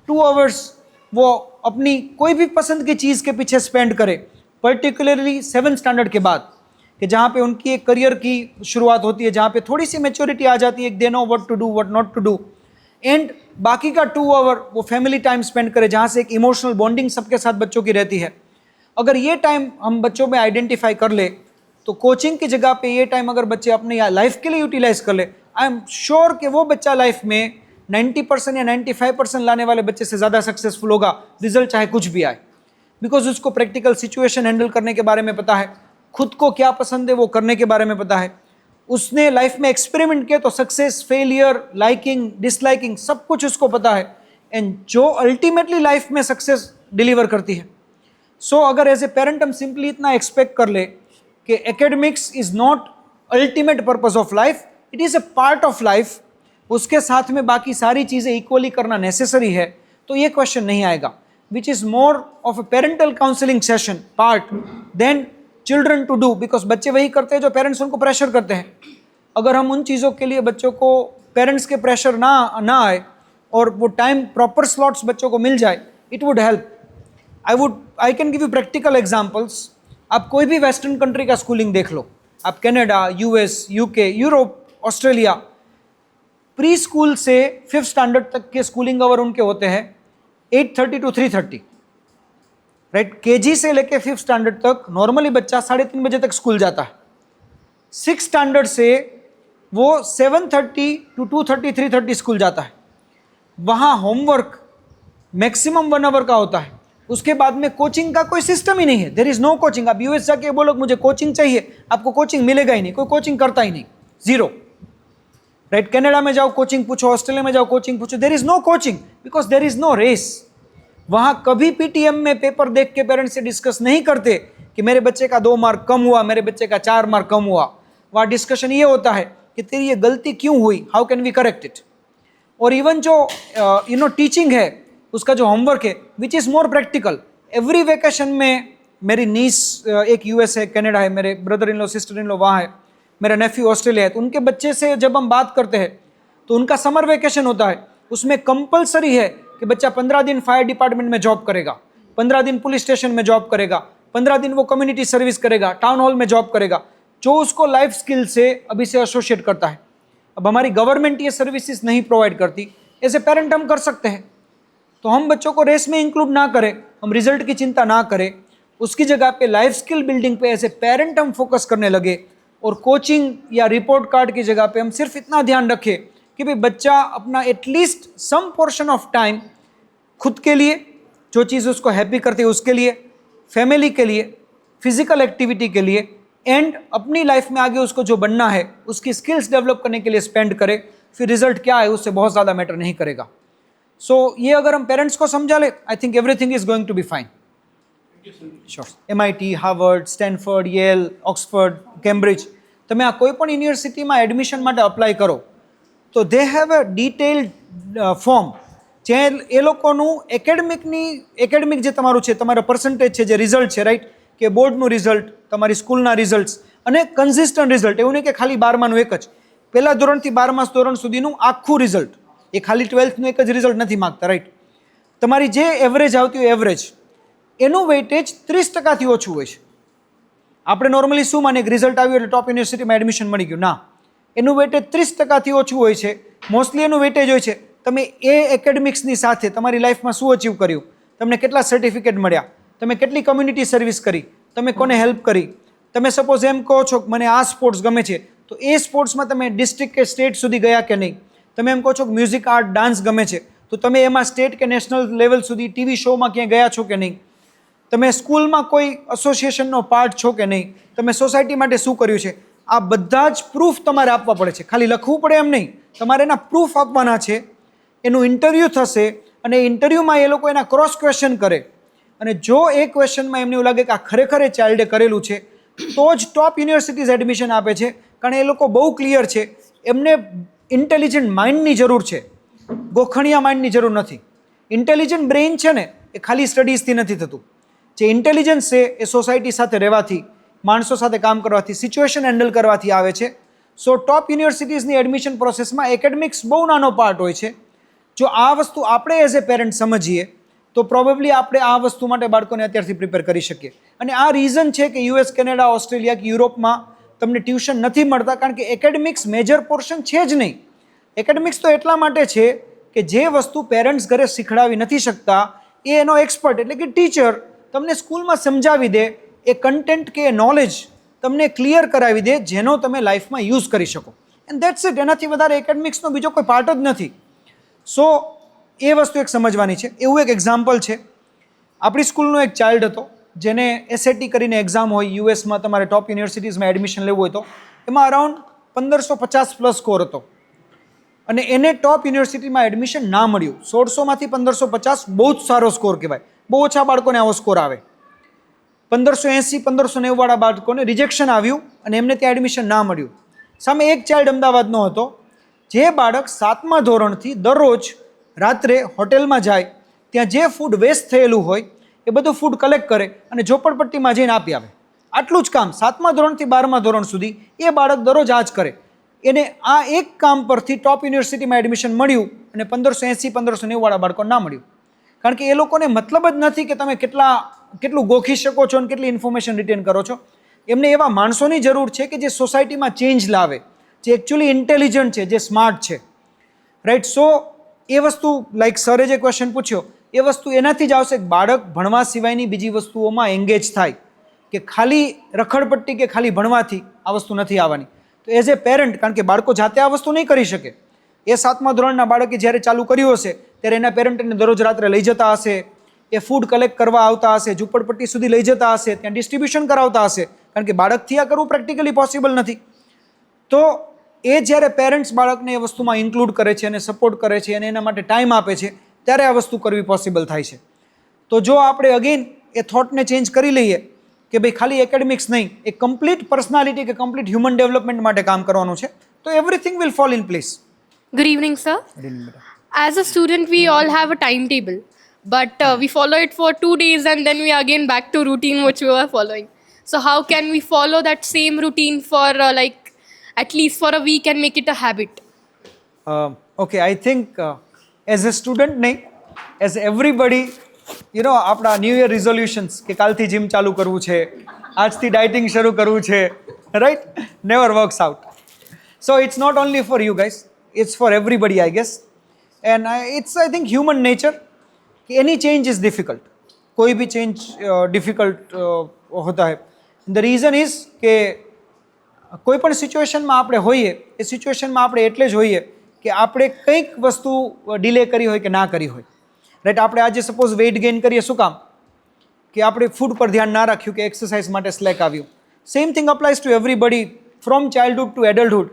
2 आवर्स वो अपनी कोई भी पसंद की चीज़ के पीछे स्पेंड करे, पर्टिकुलरली 7th स्टैंडर्ड के बाद, कि जहाँ पे उनकी एक करियर की शुरुआत होती है, जहाँ पे थोड़ी सी मैच्योरिटी आ जाती है, they know what to do, what not to do. And बाकी का 2 आवर वो फैमिली टाइम स्पेंड करे, जहाँ से एक इमोशनल बॉन्डिंग सबके साथ बच्चों की रहती है. अगर ये टाइम हम बच्चों में आइडेंटिफाई कर ले तो कोचिंग की जगह पे ये टाइम अगर बच्चे अपने लाइफ के लिए यूटिलाइज कर ले, आई एम श्योर कि वो बच्चा लाइफ में 90% या 95% लाने वाले बच्चे से ज़्यादा सक्सेसफुल होगा, रिजल्ट चाहे कुछ भी आए. बिकॉज उसको प्रैक्टिकल सिचुएशन हैंडल करने के बारे में पता है, खुद को क्या पसंद है वो करने के बारे में पता है, उसने लाइफ में एक्सपेरिमेंट किया तो सक्सेस, फेलियर, लाइकिंग, डिसलाइकिंग सब कुछ उसको पता है, एंड जो अल्टीमेटली लाइफ में सक्सेस डिलीवर करती है. सो अगर एज ए पेरेंट हम सिंपली इतना एक्सपेक्ट कर ले कि academics is not ultimate purpose of life, it is a part of life, उसके साथ में बाकी सारी चीज़ें इक्वली करना नेसेसरी है, तो ये क्वेश्चन नहीं आएगा. Which is more of a parental counselling session part than children to do, because बच्चे वही करते हैं जो पेरेंट्स उनको प्रेशर करते हैं. अगर हम उन चीज़ों के लिए बच्चों को पेरेंट्स के प्रेशर ना आए और वो टाइम प्रॉपर स्लॉट्स बच्चों को मिल जाए, it would help. I can give you practical examples. आप कोई भी वेस्टर्न कंट्री का स्कूलिंग देख लो, आप Canada, US, UK, Europe, Australia, pre school से 5th स्टैंडर्ड तक के स्कूलिंग आवर उनके होते हैं 8:30 to 3:30. राइट. KG से लेके 5th स्टैंडर्ड तक नॉर्मली बच्चा 3:30 बजे तक स्कूल जाता है. 6th स्टैंडर्ड से वो 7:30 to 2:30, 3:30 स्कूल जाता है. वहाँ होमवर्क मैक्सिमम 1 आवर का होता है. उसके बाद में कोचिंग का कोई सिस्टम ही नहीं है. There is no coaching. आप US जाके बोलो मुझे कोचिंग चाहिए, आपको कोचिंग मिलेगा ही नहीं, कोई कोचिंग करता ही नहीं, जीरो. राइट. कनाडा में जाओ कोचिंग पूछो, ऑस्ट्रेलिया में जाओ कोचिंग पूछो, there is no coaching because there is no race. वहाँ कभी PTM में पेपर देख के पेरेंट्स से डिस्कस नहीं करते कि मेरे बच्चे का 2 मार्क कम हुआ, मेरे बच्चे का 4 मार्क कम हुआ. वहाँ डिस्कशन ये होता है कि तेरी ये गलती क्यों हुई, how can we correct it. और इवन जो टीचिंग है, उसका जो होमवर्क है which is more practical. Every vacation में मेरी नीस एक यूएस है, कनाडा है, मेरे brother in law sister in law वहाँ है, मेरा नेफ्यू ऑस्ट्रेलिया है, तो उनके बच्चे से जब हम बात करते हैं तो उनका समर वेकेशन होता है, उसमें कंपलसरी है कि बच्चा 15 दिन फायर डिपार्टमेंट में जॉब करेगा, 15 दिन पुलिस स्टेशन में जॉब करेगा, 15 दिन वो कम्युनिटी सर्विस करेगा, टाउन हॉल में जॉब करेगा, जो उसको लाइफ स्किल से अभी से एसोसिएट करता है. अब हमारी गवर्नमेंट ये सर्विसेज नहीं प्रोवाइड करती. एज ए पेरेंट हम कर सकते हैं, तो हम बच्चों को रेस में इंक्लूड ना करें, हम रिजल्ट की चिंता ना करें, उसकी जगह पे लाइफ स्किल बिल्डिंग पे एज ए पेरेंट हम फोकस करने लगे. और कोचिंग या रिपोर्ट कार्ड की जगह पे हम सिर्फ इतना ध्यान रखें कि भाई बच्चा अपना at least some portion of time खुद के लिए, जो चीज़ उसको हैप्पी करती है उसके लिए, फैमिली के लिए, फिजिकल एक्टिविटी के लिए, एंड अपनी लाइफ में आगे उसको जो बनना है उसकी स्किल्स डेवलप करने के लिए स्पेंड करे. फिर रिजल्ट क्या है उससे बहुत ज़्यादा मैटर नहीं करेगा. सो ये अगर हम पेरेंट्स को समझा ले, I think everything is going to be fine. Sure. MIT, Harvard, Stanford, Yale, Oxford, Cambridge, તમે આ કોઈ પણ યુનિવર્સિટીમાં એડમિશન માટે અપ્લાય કરો તો they have a detailed form, જે એ લોકોનું એકેડમિક જે તમારું છે, તમારો પર્સન્ટેજ છે, જે રિઝલ્ટ છે, રાઈટ, કે બોર્ડનું રિઝલ્ટ, તમારી સ્કૂલના રિઝલ્ટ્સ અને કન્સિસ્ટન્ટ રિઝલ્ટ. એવું નહીં કે ખાલી 12માનું એક જ, પહેલા ધોરણથી 12મા ધોરણ સુધીનું આખું રિઝલ્ટ. એ ખાલી 12થનું એક જ રિઝલ્ટ નથી માગતા, રાઈટ. તમારી જે એવરેજ આવતી હોય એવરેજ, એનું વેઇટેજ 30%થી ઓછું હોય છે. આપણે નોર્મલી શું માનીએ કે રિઝલ્ટ આવ્યું એટલે ટોપ યુનિવર્સિટીમાં એડમિશન મળી ગયું. ના, એનું વેઇટેજ 30%થી ઓછું હોય છે. મોસ્ટલી એનું વેઇટેજ હોય છે તમે એ એકેડમિક્સની સાથે તમારી લાઈફમાં શું અચીવ કર્યું, તમને કેટલા સર્ટિફિકેટ મળ્યા, તમે કેટલી કમ્યુનિટી સર્વિસ કરી, તમે કોને હેલ્પ કરી. તમે સપોઝ એમ કહો છો કે મને આ સ્પોર્ટ્સ ગમે છે, તો એ સ્પોર્ટ્સમાં તમે ડિસ્ટ્રિક્ટ કે સ્ટેટ સુધી ગયા કે નહીં. તમે એમ કહો છો કે મ્યુઝિક, આર્ટ, ડાન્સ ગમે છે, તો તમે એમાં સ્ટેટ કે નેશનલ લેવલ સુધી ટીવી શોમાં ક્યાંય ગયા છો કે નહીં. તમે સ્કૂલમાં કોઈ એસોસિએશનનો પાર્ટ છો કે નહીં, તમે સોસાયટી માટે શું કર્યું છે. આ બધા જ પ્રૂફ તમારે આપવા પડે છે. ખાલી લખવું પડે એમ નહીં, તમારે એના પ્રૂફ આપવાના છે. એનું ઇન્ટરવ્યૂ થશે અને ઇન્ટરવ્યૂમાં એ લોકો એના ક્રોસ ક્વેશ્ચન કરે, અને જો એ ક્વેશ્ચનમાં એમને એવું લાગે કે આ ખરેખર એ ચાઇલ્ડે કરેલું છે તો જ ટોપ યુનિવર્સિટીઝ એડમિશન આપે છે. કારણ એ લોકો બહુ ક્લિયર છે, એમને ઇન્ટેલિજન્ટ માઇન્ડની જરૂર છે, ગોખણિયા માઇન્ડની જરૂર નથી. ઇન્ટેલિજન્ટ બ્રેઇન છે ને એ ખાલી સ્ટડીઝથી નથી થતું. જે ઇન્ટેલિજન્સ છે એ સોસાયટી સાથે રહેવાથી, માણસો સાથે કામ કરવાથી, સિચ્યુએશન હેન્ડલ કરવાથી આવે છે. સો ટોપ યુનિવર્સિટીઝની એડમિશન પ્રોસેસમાં એકેડમિક્સ બહુ નાનો પાર્ટ હોય છે. જો આ વસ્તુ આપણે એઝ એ પેરેન્ટ સમજીએ તો પ્રોબેબલી આપણે આ વસ્તુ માટે બાળકોને અત્યારથી પ્રિપેર કરી શકીએ. અને આ રીઝન છે કે યુએસ, કેનેડા, ઓસ્ટ્રેલિયા કે યુરોપમાં તમને ટ્યુશન નથી મળતા, કારણ કે એકેડમિક્સ મેજર પોર્શન છે જ નહીં. એકેડમિક્સ તો એટલા માટે છે કે જે વસ્તુ પેરેન્ટ્સ ઘરે શીખડાવી નથી શકતા એ એનો એક્સપર્ટ એટલે કે ટીચર તમને સ્કૂલમાં સમજાવી દે, એ કન્ટેન્ટ કે એ નોલેજ તમને ક્લિયર કરાવી દે, જેનો તમે લાઈફમાં યુઝ કરી શકો. And that's it. એનાથી વધારે એકેડમિક્સનો બીજો કોઈ પાર્ટ જ નથી. સો એ વસ્તુ એક સમજવાની છે. એવું એક એક્ઝામ્પલ છે, આપણી સ્કૂલનો એક ચાઇલ્ડ હતો જેને SAT કરીને એક્ઝામ હોય યુએસમાં, તમારે ટોપ યુનિવર્સિટીઝમાં એડમિશન લેવું હોય તો એમાં અરાઉન્ડ 1550 પ્લસ સ્કોર હતો, અને એને ટોપ યુનિવર્સિટીમાં એડમિશન ના મળ્યું. 1600માંથી 1550 બહુ જ સારો સ્કોર કહેવાય. બહુ ઓછા બાળકોને આવો સ્કોર આવે. 1580, 1590 વાળા બાળકોને રિજેક્શન આવ્યું અને એમને ત્યાં એડમિશન ના મળ્યું. સામે એક ચાઇલ્ડ અમદાવાદનો હતો, જે બાળક 7મા ધોરણથી દરરોજ રાત્રે હોટેલમાં જાય, ત્યાં જે ફૂડ વેસ્ટ થયેલું હોય એ બધું ફૂડ કલેક્ટ કરે અને ઝોપડપટ્ટીમાં જઈને આપી આવે. આટલું જ કામ 7મા ધોરણથી 12મા ધોરણ સુધી એ બાળક દરરોજ આ જ કરે. એને આ એક કામ પરથી ટોપ યુનિવર્સિટીમાં એડમિશન મળ્યું અને 1580, 1590 વાળા બાળકોને ના મળ્યું. કારણ કે એ લોકોને મતલબ જ નથી કે તમે કેટલું ગોખી શકો છો અને કેટલી ઇન્ફોર્મેશન રિટેન કરો છો. એમને એવા માણસોની જરૂર છે કે જે સોસાયટીમાં ચેન્જ લાવે, જે એકચ્યુઅલી ઇન્ટેલિજન્ટ છે, જે સ્માર્ટ છે, રાઈટ. સો એ વસ્તુ લાઈક સરે જે ક્વેશ્ચન પૂછ્યો એ વસ્તુ એનાથી જ આવશે કે બાળક ભણવા સિવાયની બીજી વસ્તુઓમાં એંગેજ થાય, કે ખાલી રખડપટ્ટી કે ખાલી ભણવાથી આ વસ્તુ નથી આવવાની. તો એઝ એ પેરેન્ટ, કારણ કે બાળકો જાતે આ વસ્તુ નહીં કરી શકે, એ 7મા ધોરણના બાળકે જ્યારે ચાલુ કર્યું હશે ત્યારે એના પેરેન્ટ એને દરરોજ રાત્રે લઈ જતા હશે, એ ફૂડ કલેક્ટ કરવા આવતા હશે, ઝૂંપડપટ્ટી સુધી લઈ જતા હશે, ત્યાં ડિસ્ટ્રીબ્યુશન કરાવતા હશે, કારણ કે બાળકથી આ કરવું પ્રેક્ટિકલી પોસિબલ નથી. તો એ જ્યારે પેરેન્ટ્સ બાળકને એ વસ્તુમાં ઇન્ક્લુડ કરે છે અને સપોર્ટ કરે છે અને એના માટે ટાઈમ આપે છે, ત્યારે આ વસ્તુ કરવી પોસિબલ થાય છે. તો જો આપણે અગેન એ થોટને ચેન્જ કરી લઈએ કે ભાઈ ખાલી એકેડેમિક્સ નહીં, એક કમ્પ્લીટ પર્સનાલિટી કે કમ્પ્લીટ હ્યુમન ડેવલપમેન્ટ માટે કામ કરવાનું છે, તો everything will fall in place. Good evening, sir. As a student, we all have a timetable, but we follow it for 2 days and then we are again back to routine which we were following. So how can we follow that same routine for like at least for a week and make it a habit? Okay, I think as a student નહીં, as everybody, આપણા new year resolutions કે કાલથી gym ચાલુ કરવું છે, આજથી dieting શરૂ કરવું છે, right, never works out. So it's not only for you guys, it's for everybody, I guess. And it's, I think, human nature. Any change is difficult. कोई भी change difficult होता है. The reason is કે કોઈ પણ સિચ્યુએશનમાં આપણે હોઈએ, એ સિચ્યુએશનમાં આપણે એટલે જ હોઈએ કે આપણે કંઈક વસ્તુ ડિલે કરી હોય કે ના કરી હોય, રાઈટ. આપણે આજે સપોઝ વેઇટ ગેઇન કરીએ, શું કામ? કે આપણે ફૂડ પર ધ્યાન ના રાખ્યું, કે એક્સરસાઇઝ માટે સ્લેક આવ્યું. Same thing applies to everybody from childhood to adulthood.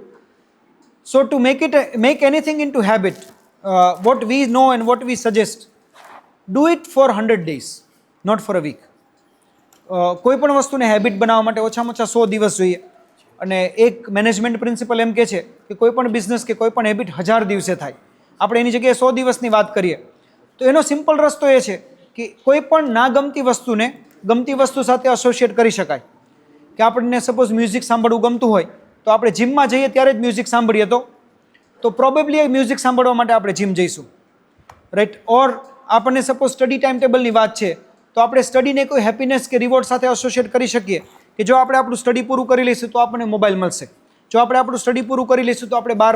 So to make anything into habit, what we know and what we suggest, do it for 100 days, not for a week. કોઈ પણ વસ્તુને habit બનાવવા માટે ઓછામાં ઓછા 100 દિવસ જોઈએ. અને એક મેનેજમેન્ટ પ્રિન્સિપલ એમ કહે છે કે કોઈ પણ બિઝનેસ કે કોઈ પણ હેબિટ 1000 દિવસે થાય. આપણે એની જગ્યાએ 100 દિવસની વાત કરીએ તો એનો સિમ્પલ રસ્તો એ છે કે કોઈ પણ ના ગમતી વસ્તુને ગમતી વસ્તુ સાથે એસોસિએટ કરી શકાય. કે આપણને સપોઝ મ્યુઝિક સાંભળવું ગમતું હોય, તો આપણે જીમમાં જઈએ ત્યારે જ મ્યુઝિક સાંભળીએ તો પ્રોબેબલી એ મ્યુઝિક સાંભળવા માટે આપણે જીમ જઈશું, રાઈટ. ઓર આપણને સપોઝ સ્ટડી ટાઈમ ટેબલની વાત છે, તો આપણે સ્ટડીને કોઈ હેપીનેસ કે રિવોર્ડ સાથે એસોસિએટ કરી શકીએ કે જો આપણે આપણું સ્ટડી પૂરું કરી લઈશું તો આપણને મોબાઈલ મળશે, જો આપણે આપણું સ્ટડી પૂરું કરી લઈશું તો આપણે બહાર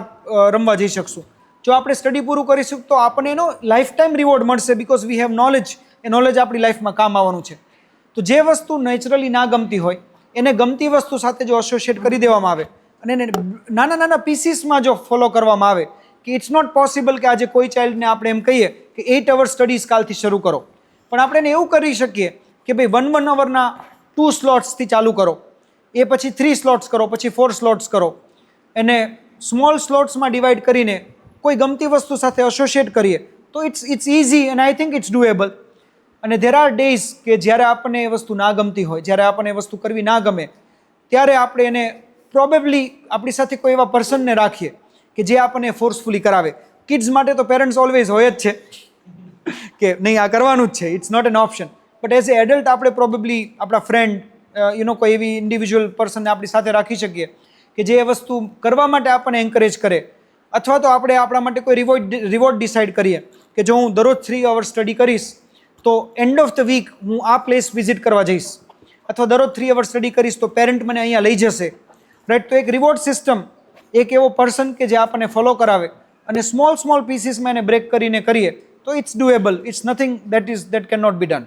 રમવા જઈ શકશું, જો આપણે સ્ટડી પૂરું કરીશું તો આપણને એનો લાઈફ ટાઈમ રિવોર્ડ મળશે, because we have knowledge. A knowledge આપણી લાઈફમાં કામ આવવાનું છે. તો જે વસ્તુ નેચરલી ના ગમતી હોય એને ગમતી વસ્તુ સાથે જો એસોસિએટ કરી દેવામાં આવે અને એને નાના નાના પીસીસમાં જો ફોલો કરવામાં આવે, કે ઇટ્સ નોટ પોસિબલ કે આજે કોઈ ચાઇલ્ડને આપણે એમ કહીએ કે 8 અવર્સ સ્ટડીઝ કાલથી શરૂ કરો, પણ આપણે એને એવું કરી શકીએ કે ભાઈ 1 અવરના 2 સ્લોટ્સથી ચાલુ કરો, એ પછી 3 સ્લોટ્સ કરો, પછી 4 સ્લોટ્સ કરો, એને સ્મોલ સ્લોટ્સમાં ડિવાઈડ કરીને કોઈ ગમતી વસ્તુ સાથે એસોસિએટ કરીએ તો it's easy and I think it's doable. અને ધેર આર ડેઝ કે જ્યારે આપણને એ વસ્તુ ના ગમતી હોય, જ્યારે આપણને એ વસ્તુ કરવી ના ગમે, ત્યારે આપણે એને પ્રોબેબલી આપણી સાથે કોઈ એવા પર્સનને રાખીએ કે જે આપણને ફોર્સફુલી કરાવે. કિડ્સ માટે તો પેરેન્ટ્સ ઓલવેઝ હોય જ છે કે નહીં આ કરવાનું જ છે, it's not an option. But as a adult આપણે પ્રોબેબલી આપણા ફ્રેન્ડ કોઈ એવી ઇન્ડિવિજ્યુઅલ પર્સનને આપણી સાથે રાખી શકીએ કે જે એ વસ્તુ કરવા માટે આપણને એન્કરેજ કરે. અથવા તો આપણે આપણા માટે કોઈ રિવોર્ડ ડિસાઇડ કરીએ કે જો હું દરરોજ 3 અવર્સ સ્ટડી કરીશ તો એન્ડ ઓફ ધ વીક હું આ પ્લેસ વિઝિટ કરવા જઈશ, અથવા દરરોજ 3 અવર્સ સ્ટડી કરીશ તો પેરેન્ટ મને અહીંયા લઈ જશે, રાઈટ. તો એક રિવોર્ડ સિસ્ટમ, એક એવો પર્સન કે જે આપણને ફોલો કરાવે અને સ્મોલ પીસીસમાં એને બ્રેક કરીને કરીએ તો it's doable. It's nothing that cannot be done.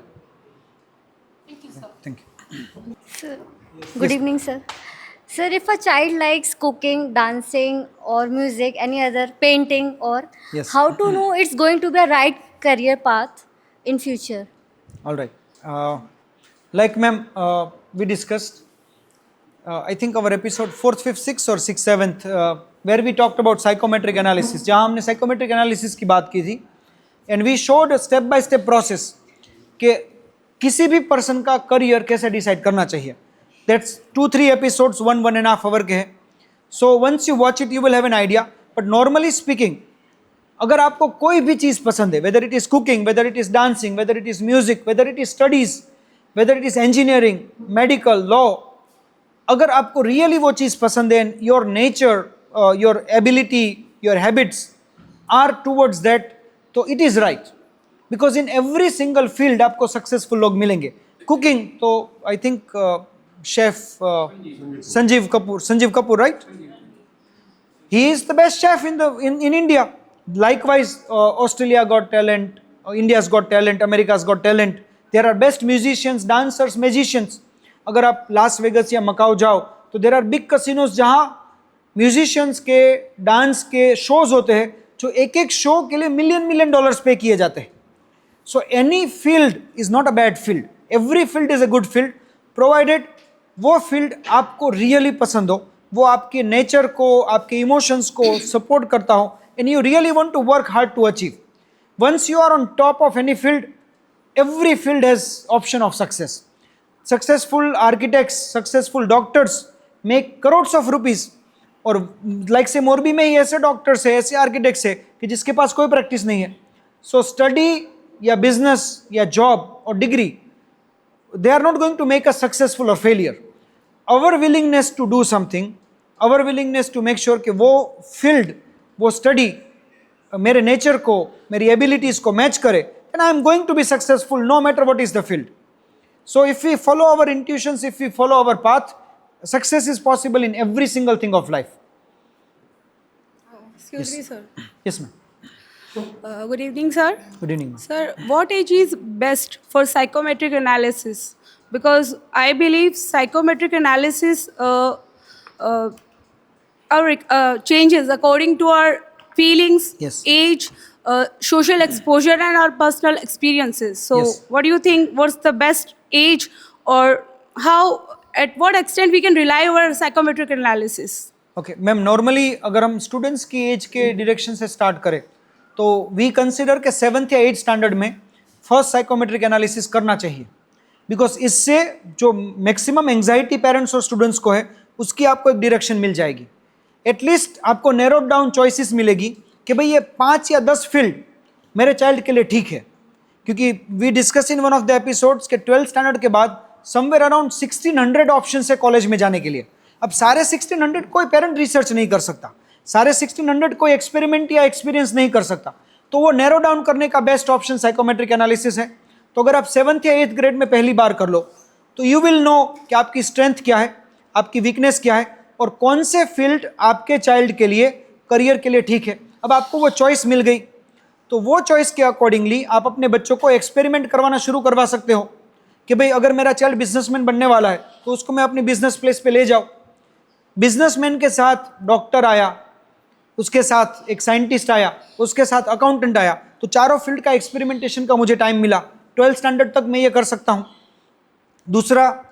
Thank you. Sir, good evening, sir. Sir, if a child likes cooking, dancing, or music, any other painting, or Yes. how to know it's going to be a right career path in future? All right. Like ma'am, we discussed, I think our episode 4th, 5th, 6th or 6th, 7th, where we talked about psychometric analysis, जहाँ हमने psychometric analysis की बात की थी, and we showed a step by step process कि किसी भी person का करियर कैसे डिसाइड करना चाहिए. That's 2-3 episodes, 1.5 hour के हैं. So once you watch it, you will have an idea. But normally speaking, अगर आपको कोई भी चीज़ पसंद है, whether it is cooking, whether it is dancing, whether it is music, whether it is studies, whether it is engineering, medical, law, अगर आपको really वो चीज़ पसंद है, your nature, your ability, your habits are towards that, तो it is right. Because in every single field आपको successful लोग मिलेंगे. कुकिंग तो I think chef Sanjeev Kapoor, right, he is the best chef in India. Likewise, Australia got talent, India's got talent, America's got talent. There are best musicians, dancers, magicians. अगर आप Las Vegas या Macau जाओ तो there are big casinos जहाँ musicians के dance के shows होते हैं जो एक एक शो के लिए $1 million पे किए जाते हैं. So any field is not a bad field, every field is a good field, provided वो फील्ड आपको रियली पसंद हो, वो आपके नेचर को, आपके इमोशंस को सपोर्ट करता हो, and you really want to work hard to achieve. Once you are on top of any field, every field has option of success. Successful architects, successful doctors make crores of rupees, और like से मोरबी में ही ऐसे doctors है, ऐसे architects है कि जिसके पास कोई प्रैक्टिस नहीं है. सो स्टडी या बिजनेस या जॉब और degree, they are not going to make us successful or failure. Our willingness to do something, our willingness to make sure कि वो field, वो study मेरे nature को, मेरी abilities को match करे, and I am going to be successful no matter what is the field. So if we follow our intuitions, if we follow our path, success is possible in every single thing of life. Excuse me, sir. Yes, ma'am. Good evening, sir. Good evening. Sir, what age is best for psychometric analysis? Because I believe psychometric analysis changes according to our feelings, Yes. age, social exposure, and our personal experiences. So, Yes. what do you think? What's the best age, or how? At what extent we can rely over psychometric analysis? Okay ma'am, normally अगर हम students की as के direction से start करें तो we consider के 7th या 8th standard में फर्स्ट साइकोमेट्रिक एनालिसिस करना चाहिए, बिकॉज इससे जो मैक्सिमम एंजाइटी पेरेंट्स और स्टूडेंट्स को है उसकी आपको एक डायरेक्शन मिल जाएगी. एटलीस्ट आपको नैरोड डाउन चॉइसेस मिलेगी कि भाई ये 5 या 10 फील्ड मेरे चाइल्ड के लिए ठीक है. क्योंकि we discuss in one of the episodes के 12th स्टैंडर्ड के बाद समवेयर अराउंड 1600 ऑप्शन है कॉलेज में जाने के लिए. अब सारे 1600 कोई पेरेंट रिसर्च नहीं कर सकता, सारे 1600 कोई एक्सपेरिमेंट या एक्सपीरियंस नहीं कर सकता, तो वो नैरो डाउन करने का बेस्ट ऑप्शन साइकोमेट्रिक एनालिसिस है. तो अगर आप 7th या 8th ग्रेड में पहली बार कर लो तो यू विल नो कि आपकी स्ट्रेंथ क्या है, आपकी वीकनेस क्या है, और कौन से फील्ड आपके चाइल्ड के लिए, करियर के लिए ठीक है. अब आपको वो चॉइस मिल गई तो वो चॉइस के अकॉर्डिंगली आप अपने बच्चों को एक्सपेरिमेंट करवाना शुरू करवा सकते हो कि भाई अगर मेरा चाइल्ड बिजनेसमैन बनने वाला है तो उसको मैं अपनी बिजनेस प्लेस पे ले जाऊँ. बिजनेसमैन के साथ डॉक्टर आया, उसके साथ एक साइंटिस्ट आया, उसके साथ अकाउंटेंट आया, तो चारों फील्ड का एक्सपेरिमेंटेशन का मुझे टाइम मिला. 12th स्टैंडर्ड तक मैं ये कर सकता हूँ. दूसरा,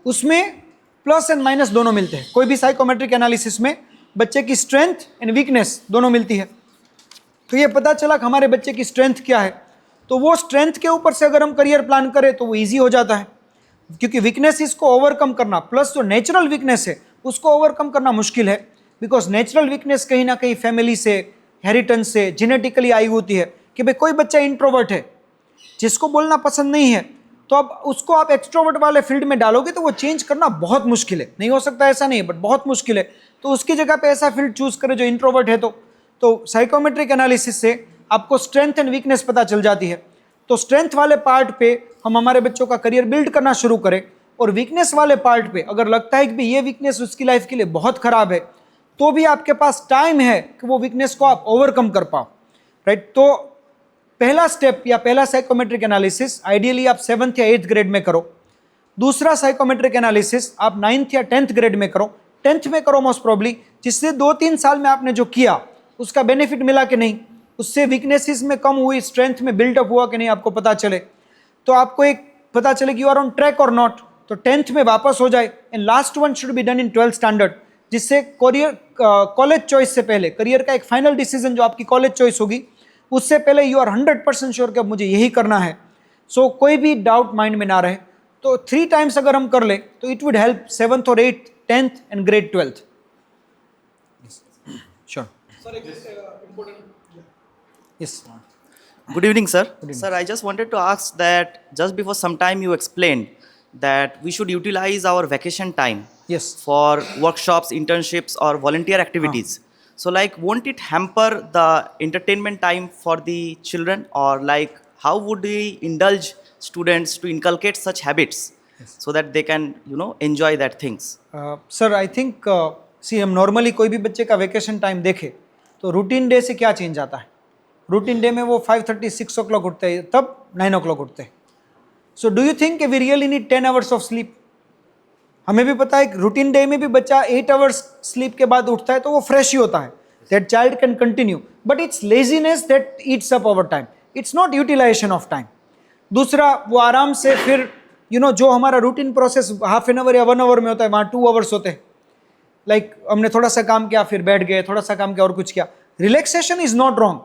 उसमें प्लस एंड माइनस दोनों मिलते हैं. कोई भी साइकोमेट्रिक एनालिसिस में बच्चे की स्ट्रेंथ एंड वीकनेस दोनों मिलती है. तो ये पता चला कि हमारे बच्चे की स्ट्रेंथ क्या है, तो वो स्ट्रेंथ के ऊपर से अगर हम करियर प्लान करें तो वो ईजी हो जाता है. क्योंकि वीकनेस इसको ओवरकम करना प्लस जो नेचुरल वीकनेस है उसको ओवरकम करना मुश्किल है, बिकॉज नेचुरल वीकनेस कहीं ना कहीं फैमिली से, हेरिटेंस से, जेनेटिकली आई होती है कि भाई कोई बच्चा इंट्रोवर्ट है जिसको बोलना पसंद नहीं है, तो अब उसको आप एक्सट्रोवर्ट वाले फील्ड में डालोगे तो वो चेंज करना बहुत मुश्किल है. नहीं हो सकता ऐसा नहीं है, बट बहुत मुश्किल है. तो उसकी जगह पे ऐसा फील्ड चूज करे जो इंट्रोवर्ट है. तो साइकोमेट्रिक एनालिसिस से आपको स्ट्रेंथ एंड वीकनेस पता चल जाती है. तो स्ट्रेंथ वाले पार्ट पे हम हमारे बच्चों का करियर बिल्ड करना शुरू करें, और वीकनेस वाले पार्ट पे अगर लगता है कि भाई ये वीकनेस उसकी लाइफ के लिए बहुत खराब है, तो भी आपके पास टाइम है कि वो वीकनेस को आप ओवरकम कर पाओ. राइट. तो पहला स्टेप या पहला साइकोमेट्रिक एनालिसिस आइडियली आप 7th या 8th ग्रेड में करो. दूसरा साइकोमेट्रिक एनालिसिस आप 9th या 10th ग्रेड में करो. 10th में करो मोस्ट प्रॉब्ली, जिससे 2-3 साल में आपने जो किया उसका बेनिफिट मिला कि नहीं, उससे वीकनेसेस में कम हुई, स्ट्रेंथ में बिल्डअप हुआ कि नहीं आपको पता चले, तो आपको एक पता चले कि यू आर ऑन ट्रैक और नॉट. तो 10th में वापस हो जाए. And last one should be done in 12th standard, जिससे कॉलेज चॉइस से पहले, करियर का एक फाइनल डिसीजन जो आपकी कॉलेज चॉइस होगी उससे पहले यू आर 100% श्योर कि अब मुझे यही करना है. सो कोई भी डाउट माइंड में ना रहे. तो 3 टाइम्स अगर हम कर ले तो इट वुड हेल्प 7th और 8th, 10th and grade 12th. Sure. Yes. Good evening, sir. Sir, I just wanted to ask that just before some time you explained that we should utilize our vacation time Yes. for workshops, internships, or volunteer activities. So, like, won't it hamper the entertainment time for the children, or like, how would we indulge students to inculcate such habits so that they can, enjoy that things? Sir I think see हम normally कोई भी बच्चे का vacation time देखे तो routine day से क्या change आता है. रूटीन डे में वो 5:30, 6 o'clock उठते हैं, तब 9 o'clock उठते हैं. So do you think we really need 10 hours of sleep? हमें भी पता है रूटीन डे में भी बच्चा 8 hours स्लीप के बाद उठता है तो वो फ्रेश ही होता है. That child can continue, but it's laziness that eats up our time. It's not utilization of time. दूसरा, वो आराम से फिर जो हमारा रूटीन प्रोसेस ½ an hour या 1 hour में होता है वहाँ 2 hours होते हैं. लाइक हमने थोड़ा सा काम किया, फिर बैठ गए, थोड़ा सा काम किया और कुछ किया. Relaxation is not wrong,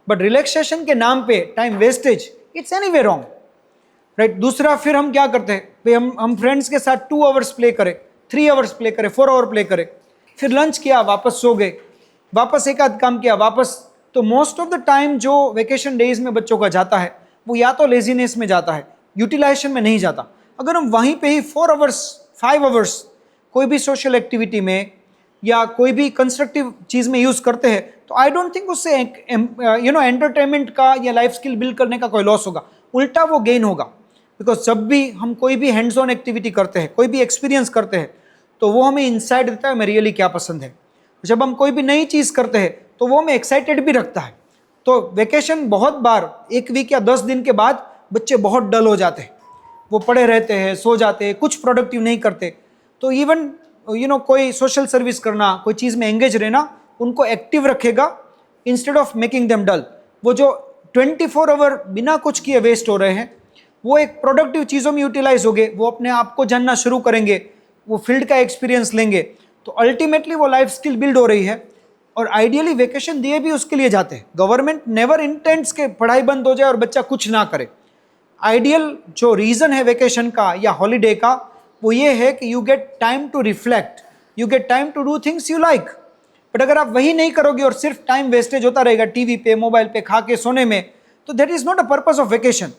but relaxation के नाम पे time wastage, it's anyway wrong. Right. दूसरा फिर हम क्या करते हैं भाई, हम फ्रेंड्स के साथ 2 आवर्स प्ले करें, 3 आवर्स प्ले करें, 4 आवर प्ले करें, फिर लंच किया, वापस सो गए, वापस एक आध काम किया, वापस। तो मोस्ट ऑफ द टाइम जो वेकेशन डेज में बच्चों का जाता है वो या तो लेजीनेस में जाता है, यूटिलाइजेशन में नहीं जाता। अगर हम वहीं पे ही 4 आवर्स 5 आवर्स कोई भी सोशल एक्टिविटी में या कोई भी कंस्ट्रक्टिव चीज़ में यूज़ करते हैं तो आई डोंट थिंक उससे एंटरटेनमेंट का या लाइफ स्किल बिल्ड करने का कोई लॉस होगा, उल्टा वो गेन होगा। बिकॉज जब भी हम कोई भी हैंड्स ऑन एक्टिविटी करते हैं, कोई भी एक्सपीरियंस करते हैं, तो वो हमें इंसाइट देता है हमें रियली क्या पसंद है। जब हम कोई भी नई चीज़ करते हैं तो वो हमें एक्साइटेड भी रखता है। तो वेकेशन बहुत बार 1 वीक या 10 दिन के बाद बच्चे बहुत डल हो जाते हैं, वो पड़े रहते हैं, सो जाते हैं, कुछ प्रोडक्टिव नहीं करते। तो इवन कोई सोशल सर्विस करना, कोई चीज़ में एंगेज रहना उनको एक्टिव रखेगा इंस्टेड ऑफ मेकिंग देम डल। वो जो 24 आवर बिना कुछ किए वेस्ट हो रहे हैं वो एक प्रोडक्टिव चीज़ों में यूटिलाइज हो गए, वो अपने आप को जानना शुरू करेंगे, वो फील्ड का एक्सपीरियंस लेंगे, तो अल्टीमेटली वो लाइफ स्किल बिल्ड हो रही है। और आइडियली वेकेशन दिए भी उसके लिए जाते हैं। गवर्नमेंट नेवर इंटेंट्स के पढ़ाई बंद हो जाए और बच्चा कुछ ना करे। आइडियल जो रीज़न है वेकेशन का या हॉलीडे का वो ये है कि you get time to reflect, you get time to do things you like. But अगर आप वही नहीं करोगे और सिर्फ टाइम वेस्टेज होता रहेगा टीवी पे, मोबाइल पे, खा के सोने में, तो that is not a purpose of vacation.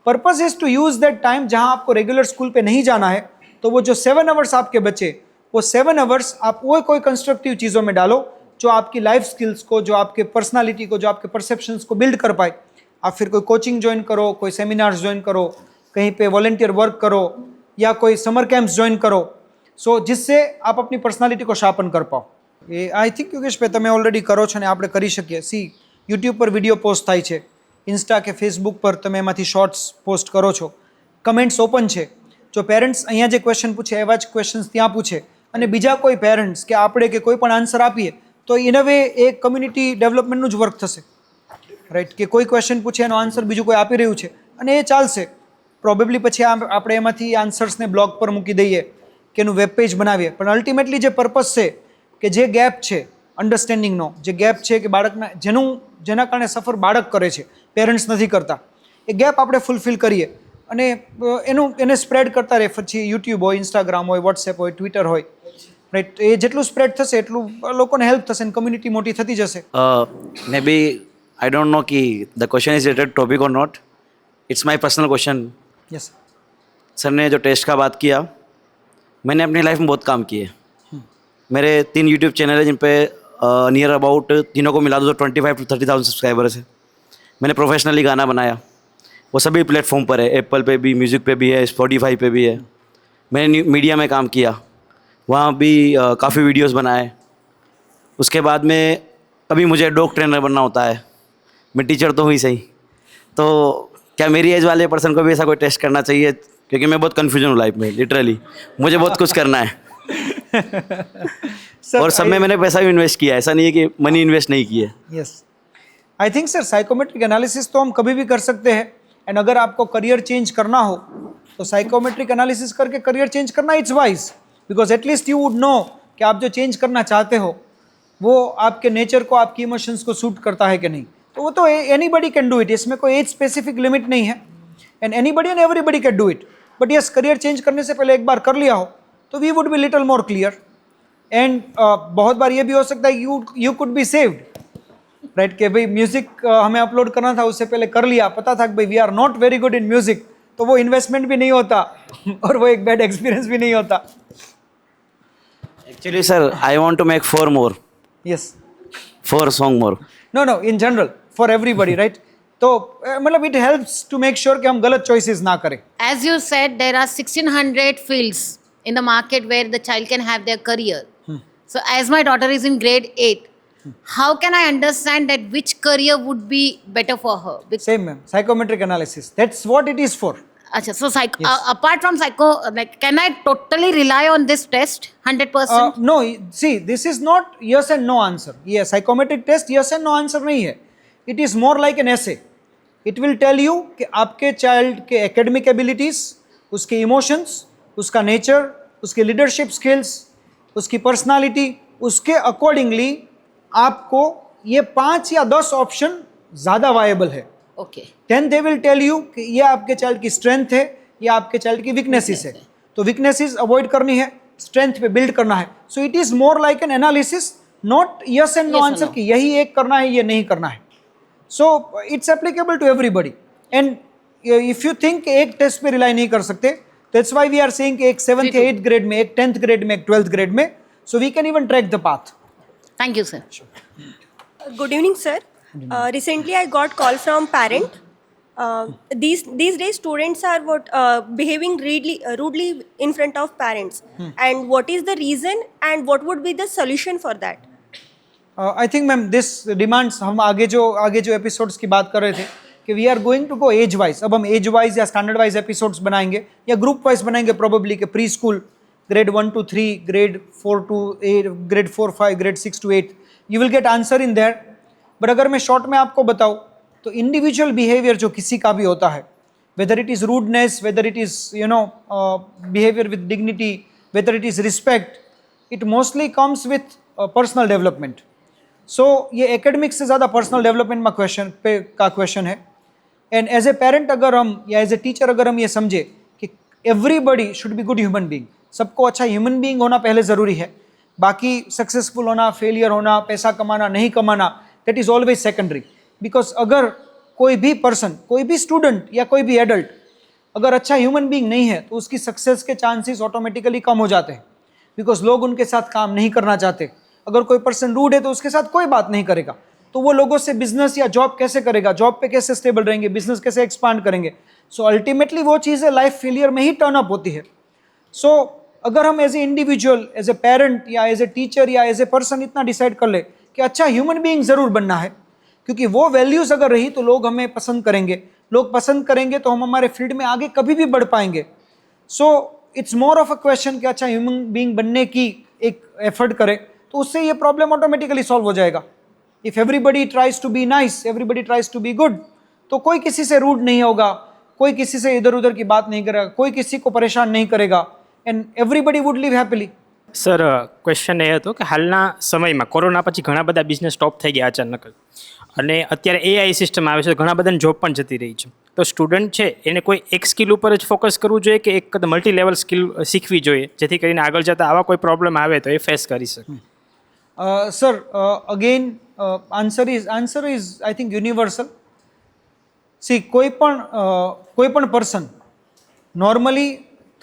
Purpose is to use that time जहाँ आपको रेगुलर स्कूल पे नहीं जाना है, तो वो जो 7 आवर्स आपके बचे, वो 7 आवर्स आप वो कोई कंस्ट्रक्टिव चीज़ों में डालो जो आपकी लाइफ स्किल्स को, जो आपके पर्सनालिटी को, जो आपके परसेप्शंस को बिल्ड कर पाए। आप फिर कोई कोचिंग ज्वाइन करो, कोई सेमिनार्स ज्वाइन करो, कहीं पे वॉलंटियर वर्क करो या कोई समर कैंप्स ज्वाइन करो, सो जिससे आप अपनी पर्सनालिटी को शार्पन कर पाओ। એ આઈ થિંક યોગેશ ભાઈ તમે ઓલરેડી કરો છો ને આપણે કરી શકીએ। સી યુટ્યુબ પર વિડીયો પોસ્ટ થાય છે, ઇન્સ્ટા કે ફેસબુક પર તમે એમાંથી શોર્ટ્સ પોસ્ટ કરો છો, કમેન્ટ્સ ઓપન છે। જો પેરેન્ટ્સ અહીંયા જે ક્વેશ્ચન પૂછે એવા જ ક્વેશ્ચન્સ ત્યાં પૂછે અને બીજા કોઈ પેરેન્ટ્સ કે આપણે કે કોઈ પણ આન્સર આપીએ તો ઇન અ વે એ કમ્યુનિટી ડેવલપમેન્ટનું જ વર્ક થશે, રાઈટ। કે કોઈ ક્વેશ્ચન પૂછે એનો આન્સર બીજું કોઈ આપી રહ્યું છે અને એ ચાલશે। પ્રોબેબલી પછી આપણે એમાંથી આન્સર્સને બ્લોગ પર મૂકી દઈએ કે એનું વેબ પેજ બનાવીએ, પણ અલ્ટિમેટલી જે પર્પસ છે કે જે ગેપ છે અન્ડરસ્ટેન્ડિંગનો, જે ગેપ છે કે બાળકના જેના કારણે સફર બાળક કરે છે, પેરેન્ટ્સ નથી કરતા, એ ગેપ આપણે ફૂલફિલ કરીએ અને એને સ્પ્રેડ કરતા રહે। પછી યુટ્યુબ હોય, ઇન્સ્ટાગ્રામ હોય, વોટ્સએપ હોય, ટ્વિટર હોય, રાઈટ। એ જેટલું સ્પ્રેડ થશે એટલું લોકોને હેલ્પ થશે અને કમ્યુનિટી મોટી થતી જશે। Maybe I don't know कि the question is related topic और not, it's my personal question. Yes sir ने जो टेस्ट का बात किया, मैंने अपनी लाइफ में बहुत काम किए। मेरे 3 यूट्यूब चैनल है जिन पे नियर अबाउट तीनों को मिला दो तो 25,000 to 30,000 सब्सक्राइबर्स है। मैंने प्रोफेशनली गाना बनाया, वो सभी प्लेटफॉर्म पर है, एप्पल पे भी, म्यूज़िक पे भी है, स्पॉटिफाई पे भी है। मैंने मीडिया में काम किया, वहाँ भी काफ़ी वीडियोस बनाए। उसके बाद में कभी मुझे डॉग ट्रेनर बनना होता है, मैं टीचर तो हुई सही, तो क्या मेरी एज वाले पर्सन को भी ऐसा कोई टेस्ट करना चाहिए? क्योंकि मैं बहुत कन्फ्यूजन हूँ लाइफ में, लिटरली मुझे बहुत कुछ करना है। और सब में मैंने पैसा भी इन्वेस्ट किया है, ऐसा नहीं है कि मनी इन्वेस्ट नहीं किया। Yes I think sir psychometric analysis तो हम कभी भी कर सकते हैं। एंड अगर आपको करियर चेंज करना हो तो साइकोमेट्रिक एनालिसिस करके करियर चेंज करना it's wise, because at least you would know कि आप जो चेंज करना चाहते हो वो आपके नेचर को, आपकी इमोशंस को सूट करता है कि नहीं। तो वो तो एनीबडी कैन डू इट, इसमें कोई एज स्पेसिफिक लिमिट नहीं है and anybody and everybody can do it. But yes, career change करने से पहले एक बार कर लिया हो तो we would be little more clear. And बहुत बार ये भी हो सकता है you could be saved, right. कि भाई म्यूज़िक हमें अपलोड करना था, उससे पहले कर लिया, पता था कि भाई we are not very good in music, तो वो इन्वेस्टमेंट भी नहीं होता और वो एक बैड एक्सपीरियंस भी नहीं होता। Actually sir I want to make 4 more, yes 4 song more। No in general for everybody, right. तो मतलब it helps to make sure कि हम गलत चॉइसेस ना करें। As you said, there are 1600 fields in the market where the child can have their career. So as my daughter is in grade 8, how can I understand that which career would be better for her? Same ma'am, psychometric analysis, that's what it is for। Acha, so apart from psycho, like, can I totally rely on this test 100%? No, see, this is not yes and no answer। ये psychometric test yes and no answer नहीं है, it is more like an essay। it will tell you कि आपके child के academic abilities, उसके emotions, उसका nature, उसके leadership skills, उसकी पर्सनालिटी, उसके अकॉर्डिंगली आपको ये 5 या 10 ऑप्शन ज़्यादा वायबल है okay 10th they will tell you कि ये आपके चाइल्ड की स्ट्रेंथ है, ये आपके चाइल्ड की वीकनेसेस है, तो वीकनेसेस अवॉइड करनी है, स्ट्रेंथ पे बिल्ड करना है. So it is more like an analysis, not yes and no answer कि यही एक करना है, ये नहीं करना है. So it's applicable to everybody. And if you think एक टेस्ट पे रिलाई नहीं कर सकते, that's why we are saying कि एक 7th या 8th ग्रेड में, एक 10th ग्रेड में, एक 12th ग्रेड में, so we can even track the path. Thank you sir. Good evening, sir. Recently, I got call from parent. These days, students are behaving rudely in front of parents. And what is the reason, and what would be the solution for that? I think ma'am this demands, हम आगे जो episodes की बात कर रहे थे कि we are going to go age wise. अब हम एज वाइज या स्टैंडर्ड वाइज एपिसोड्स बनाएंगे या ग्रुप वाइज बनाएंगे प्रोबेबली, कि pre school grade 1 to 3, grade 4 to 8, grade 4, 5, grade 6 to 8, you will get answer in there. But अगर मैं short में आपको बताऊँ तो इंडिविजुअल बिहेवियर जो किसी का भी होता है, whether it is rudeness, whether it is behaviour with dignity, whether it is respect, it mostly comes with personal development. So ये एकेडमिक से ज़्यादा पर्सनल डेवलपमेंट में क्वेश्चन है. एंड एज ए पेरेंट अगर हम या एज ए टीचर अगर हम ये समझे कि everybody should be good human being, सबको अच्छा ह्यूमन बीइंग होना पहले ज़रूरी है, बाकी सक्सेसफुल होना, फेलियर होना, पैसा कमाना, नहीं कमाना, that is always secondary. Because अगर कोई भी पर्सन, कोई भी स्टूडेंट या कोई भी एडल्ट अगर अच्छा ह्यूमन बीइंग नहीं है तो उसकी सक्सेस के चांसेस ऑटोमेटिकली कम हो जाते हैं, बिकॉज लोग उनके साथ काम नहीं करना चाहते. अगर कोई पर्सन रूड है तो उसके साथ कोई बात नहीं करेगा, तो वो लोगों से बिजनेस या जॉब कैसे करेगा, जॉब पे कैसे स्टेबल रहेंगे, बिजनेस कैसे एक्सपांड करेंगे. सो अल्टीमेटली वो चीज़ें लाइफ फेलियर में ही टर्न अप होती है. सो अगर हम as a individual, as a parent या एज ए टीचर या एज ए पर्सन इतना डिसाइड कर ले कि अच्छा ह्यूमन बीइंग ज़रूर बनना है, क्योंकि वो वैल्यूज़ अगर रही तो लोग हमें पसंद करेंगे, लोग पसंद करेंगे तो हम हमारे फील्ड में आगे कभी भी बढ़ पाएंगे. So it's more of a question कि अच्छा ह्यूमन बीइंग बनने की एक एफर्ट करें, तो उससे ये प्रॉब्लम ऑटोमेटिकली सॉल्व हो जाएगा. If everybody tries to be nice, everybody tries to be good, तो कोई किसी से रूड नहीं होगा, कोई किसी से इधर उधर की बात नहीं करेगा, कोई किसी को परेशान नहीं करेगा, and everybody would live happily. Sir question એ હતો કે હાલના સમયમાં કોરોના પછી ઘણા બધા બિઝનેસ સ્ટોપ થઈ ગયા અચાનક જ, અને અત્યારે એઆઈ સિસ્ટમ આવે છે તો ઘણા બધાની જોબ પણ જતી રહી છે. તો સ્ટુડન્ટ છે એને કોઈ એક સ્કિલ ઉપર જ ફોકસ કરવું જોઈએ કે એક મલ્ટી લેવલ સ્કિલ શીખવી જોઈએ, જેથી કરીને આગળ જતાં આવા કોઈ પ્રોબ્લેમ આવે તો એ ફેસ કરી શકે? Sir again answer is I think universal. C કોઈ પણ પર્સન નોર્મલી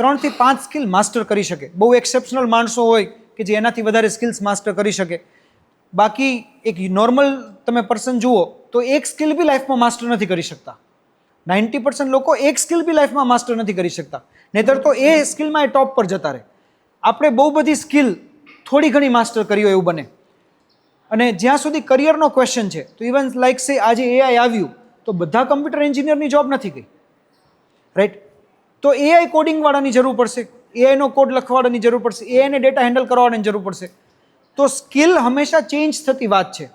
3 થી 5 સ્કિલ માસ્ટર કરી શકે. બહુ એક્સેપ્શનલ માણસો હોય કે જે એનાથી વધારે સ્કિલ્સ માસ્ટર કરી શકે. બાકી એક નોર્મલ તમે પર્સન જુઓ તો એક સ્કિલ બી લાઈફમાં માસ્ટર નથી કરી શકતા. 90% લોકો એક સ્કિલ બી લાઈફમાં માસ્ટર નથી કરી શકતા, નહીતર તો એ સ્કિલમાં એ ટોપ પર જતા રહે. આપણે બહુ બધી સ્કિલ થોડી ઘણી માસ્ટર કરી હોય એવું બને. અને જ્યાં સુધી કરિયરનો ક્વેશ્ચન છે તો ઇવન લાઈક સે આજે એઆઈ આવ્યું તો બધા કમ્પ્યુટર એન્જિનિયરની જોબ નથી ગઈ, રાઈટ? તો એઆઈ કોડિંગવાળાની જરૂર પડશે, એઆઈનો કોડ લખવાડાની જરૂર પડશે, એઆઈને ડેટા હેન્ડલ કરવાની જરૂર પડશે. તો સ્કિલ હંમેશા ચેન્જ થતી વાત છે.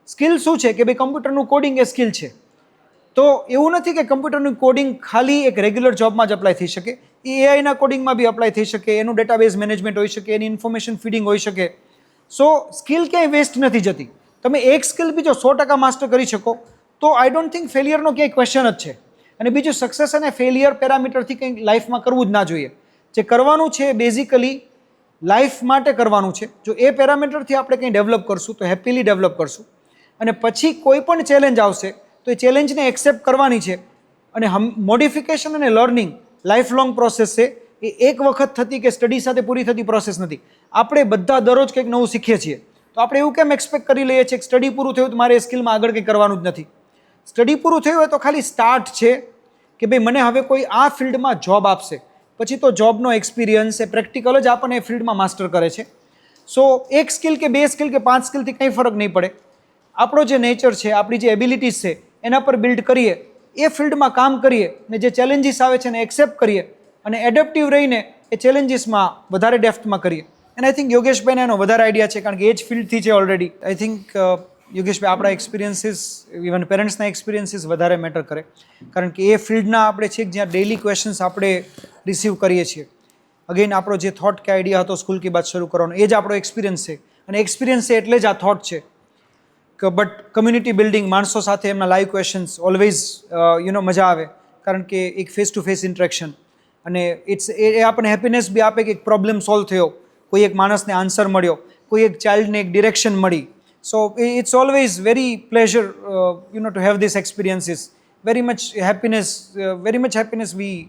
સ્કિલ શું છે કે ભાઈ કમ્પ્યુટરનું કોડિંગ એ સ્કિલ છે, તો એવું નથી કે કમ્પ્યુટરનું કોડિંગ ખાલી એક રેગ્યુલર જોબમાં જ અપ્લાય થઈ શકે, એ એઆઈના કોડિંગમાં બી અપ્લાય થઈ શકે, એનું ડેટાબેઝ મેનેજમેન્ટ હોઈ શકે, એની ઇન્ફોર્મેશન ફીડિંગ હોઈ શકે. સો સ્કિલ ક્યાંય વેસ્ટ નથી જતી. તમે એક સ્કિલ બી જો 100% માસ્ટર કરી શકો તો આઈ ડોન્ટ થિંક ફેલિયરનો ક્યાંય ક્વેશ્ચન જ છે. અને બીજું, સક્સેસ અને ફેલિયર પેરામીટરથી કંઈક લાઈફમાં કરવું જ ના જોઈએ. જે કરવાનું છે બેઝિકલી લાઈફ માટે કરવાનું છે. જો એ પેરામીટરથી આપણે કંઈ ડેવલપ કરશું તો હેપીલી ડેવલપ કરશું. અને પછી કોઈ પણ ચેલેન્જ આવશે તો એ ચેલેન્જને એક્સેપ્ટ કરવાની છે. અને મોડિફિકેશન અને લર્નિંગ લાઈફ લોંગ પ્રોસેસ છે. એ એક વખત થતી કે સ્ટડી સાથે પૂરી થતી પ્રોસેસ નથી. આપણે બધા દરરોજ કંઈક નવું શીખીએ છીએ, તો આપણે એવું કેમ એક્સપેક્ટ કરી લઈએ છીએ કે સ્ટડી પૂરું થયું તો મારે એ સ્કિલમાં આગળ કંઈ કરવાનું જ નથી. સ્ટડી પૂરું થયું હોય તો ખાલી સ્ટાર્ટ છે કે ભાઈ મને હવે કોઈ આ ફિલ્ડમાં જોબ આપશે, પછી તો જોબનો એક્સપિરિયન્સ એ પ્રેક્ટિકલ જ આપણને એ ફિલ્ડમાં માસ્ટર કરે છે. સો એક સ્કિલ કે 2 સ્કિલ કે 5 સ્કિલથી કંઈ ફરક નહીં પડે. આપણો જે નેચર છે, આપણી જે એબિલિટીઝ છે એના પર બિલ્ડ કરીએ, એ ફિલ્ડમાં કામ કરીએ, ને જે ચેલેન્જીસ આવે છે એને એક્સેપ્ટ કરીએ અને એડેપ્ટિવ રહીને એ ચેલેન્જીસમાં વધારે ડેપ્થમાં કરીએ. અને આઈ થિંક યોગેશભાઈને એનો વધારે આઈડિયા છે, કારણ કે એ જ ફિલ્ડથી છે ઓલરેડી. આઈ થિંક યોગેશભાઈ આપણા એક્સપિરિયન્સીસ, ઇવન પેરેન્ટ્સના એક્સપિરિયન્સીસ વધારે મેટર કરે, કારણ કે એ ફિલ્ડના આપણે છે જ્યાં ડેઇલી ક્વેશ્ચન્સ આપણે રિસીવ કરીએ છીએ. અગેન આપણો જે થોટ કે આઈડિયા હતો સ્કૂલ કી બાત શરૂ કરવાનો, એ જ આપણો એક્સપિરિયન્સ છે. અને એક્સપિરિયન્સ છે એટલે જ આ થોટ છે. બટ કમ્યુનિટી બિલ્ડિંગ, માણસો સાથે એમના લાઈવ ક્વેશ્ચન્સ ઓલવેઝ મજા આવે, કારણ કે એક ફેસ ટુ ફેસ ઇન્ટરેક્શન, અને એ આપણને હેપીનેસ બી આપે કે એક પ્રોબ્લેમ સોલ્વ થયો, કોઈ એક માણસને આન્સર મળ્યો, કોઈ એક ચાઇલ્ડને એક ડિરેક્શન મળી. So it's always very pleasure to have this experiences. Very much happiness we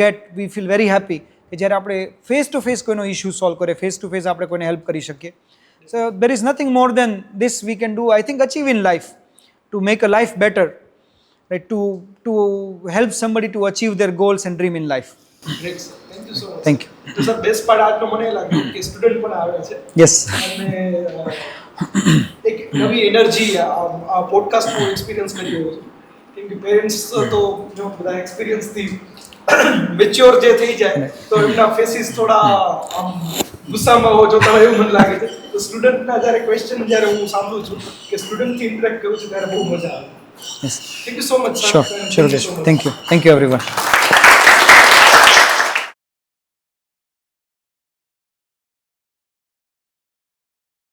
get, we feel very happy કે જ્યારે આપણે ફેસ ટુ ફેસ કોઈનો ઇશ્યુ સોલ્વ કરીએ, ફેસ ટુ ફેસ આપણે કોઈને હેલ્પ કરી શકીએ. So there is nothing more than this we can do, I think, achieve in life to make a life better, right, to help somebody to achieve their goals and dream in life. Great, sir. Thank you so much. Thank you. તો sir best part આજનો મને લાગ્યું કે student પણ આવે છે. Yes. અને એક નવી એનર્જી આ પોડકાસ્ટનો એક્સપિરિયન્સ કરી રહ્યો છું. કેમ કે પેરેન્ટ્સ તો જો બધા એક્સપિરિયન્સથી મેચ્યોર જે થઈ જાય તો એમના ફેસીસ થોડા આમ ગુસ્સામાં જોતા હોય એવું મને લાગે છે. તો સ્ટુડન્ટના જ્યારે ક્વેશ્ચન જ્યારે હું સાંભળું છું કે સ્ટુડન્ટથી ઇન્ટરેક્ટ કરું છું ત્યારે બહુ મજા આવે. Yes. Thank you so much, sir. Sure, Ganesh. Thank you everyone.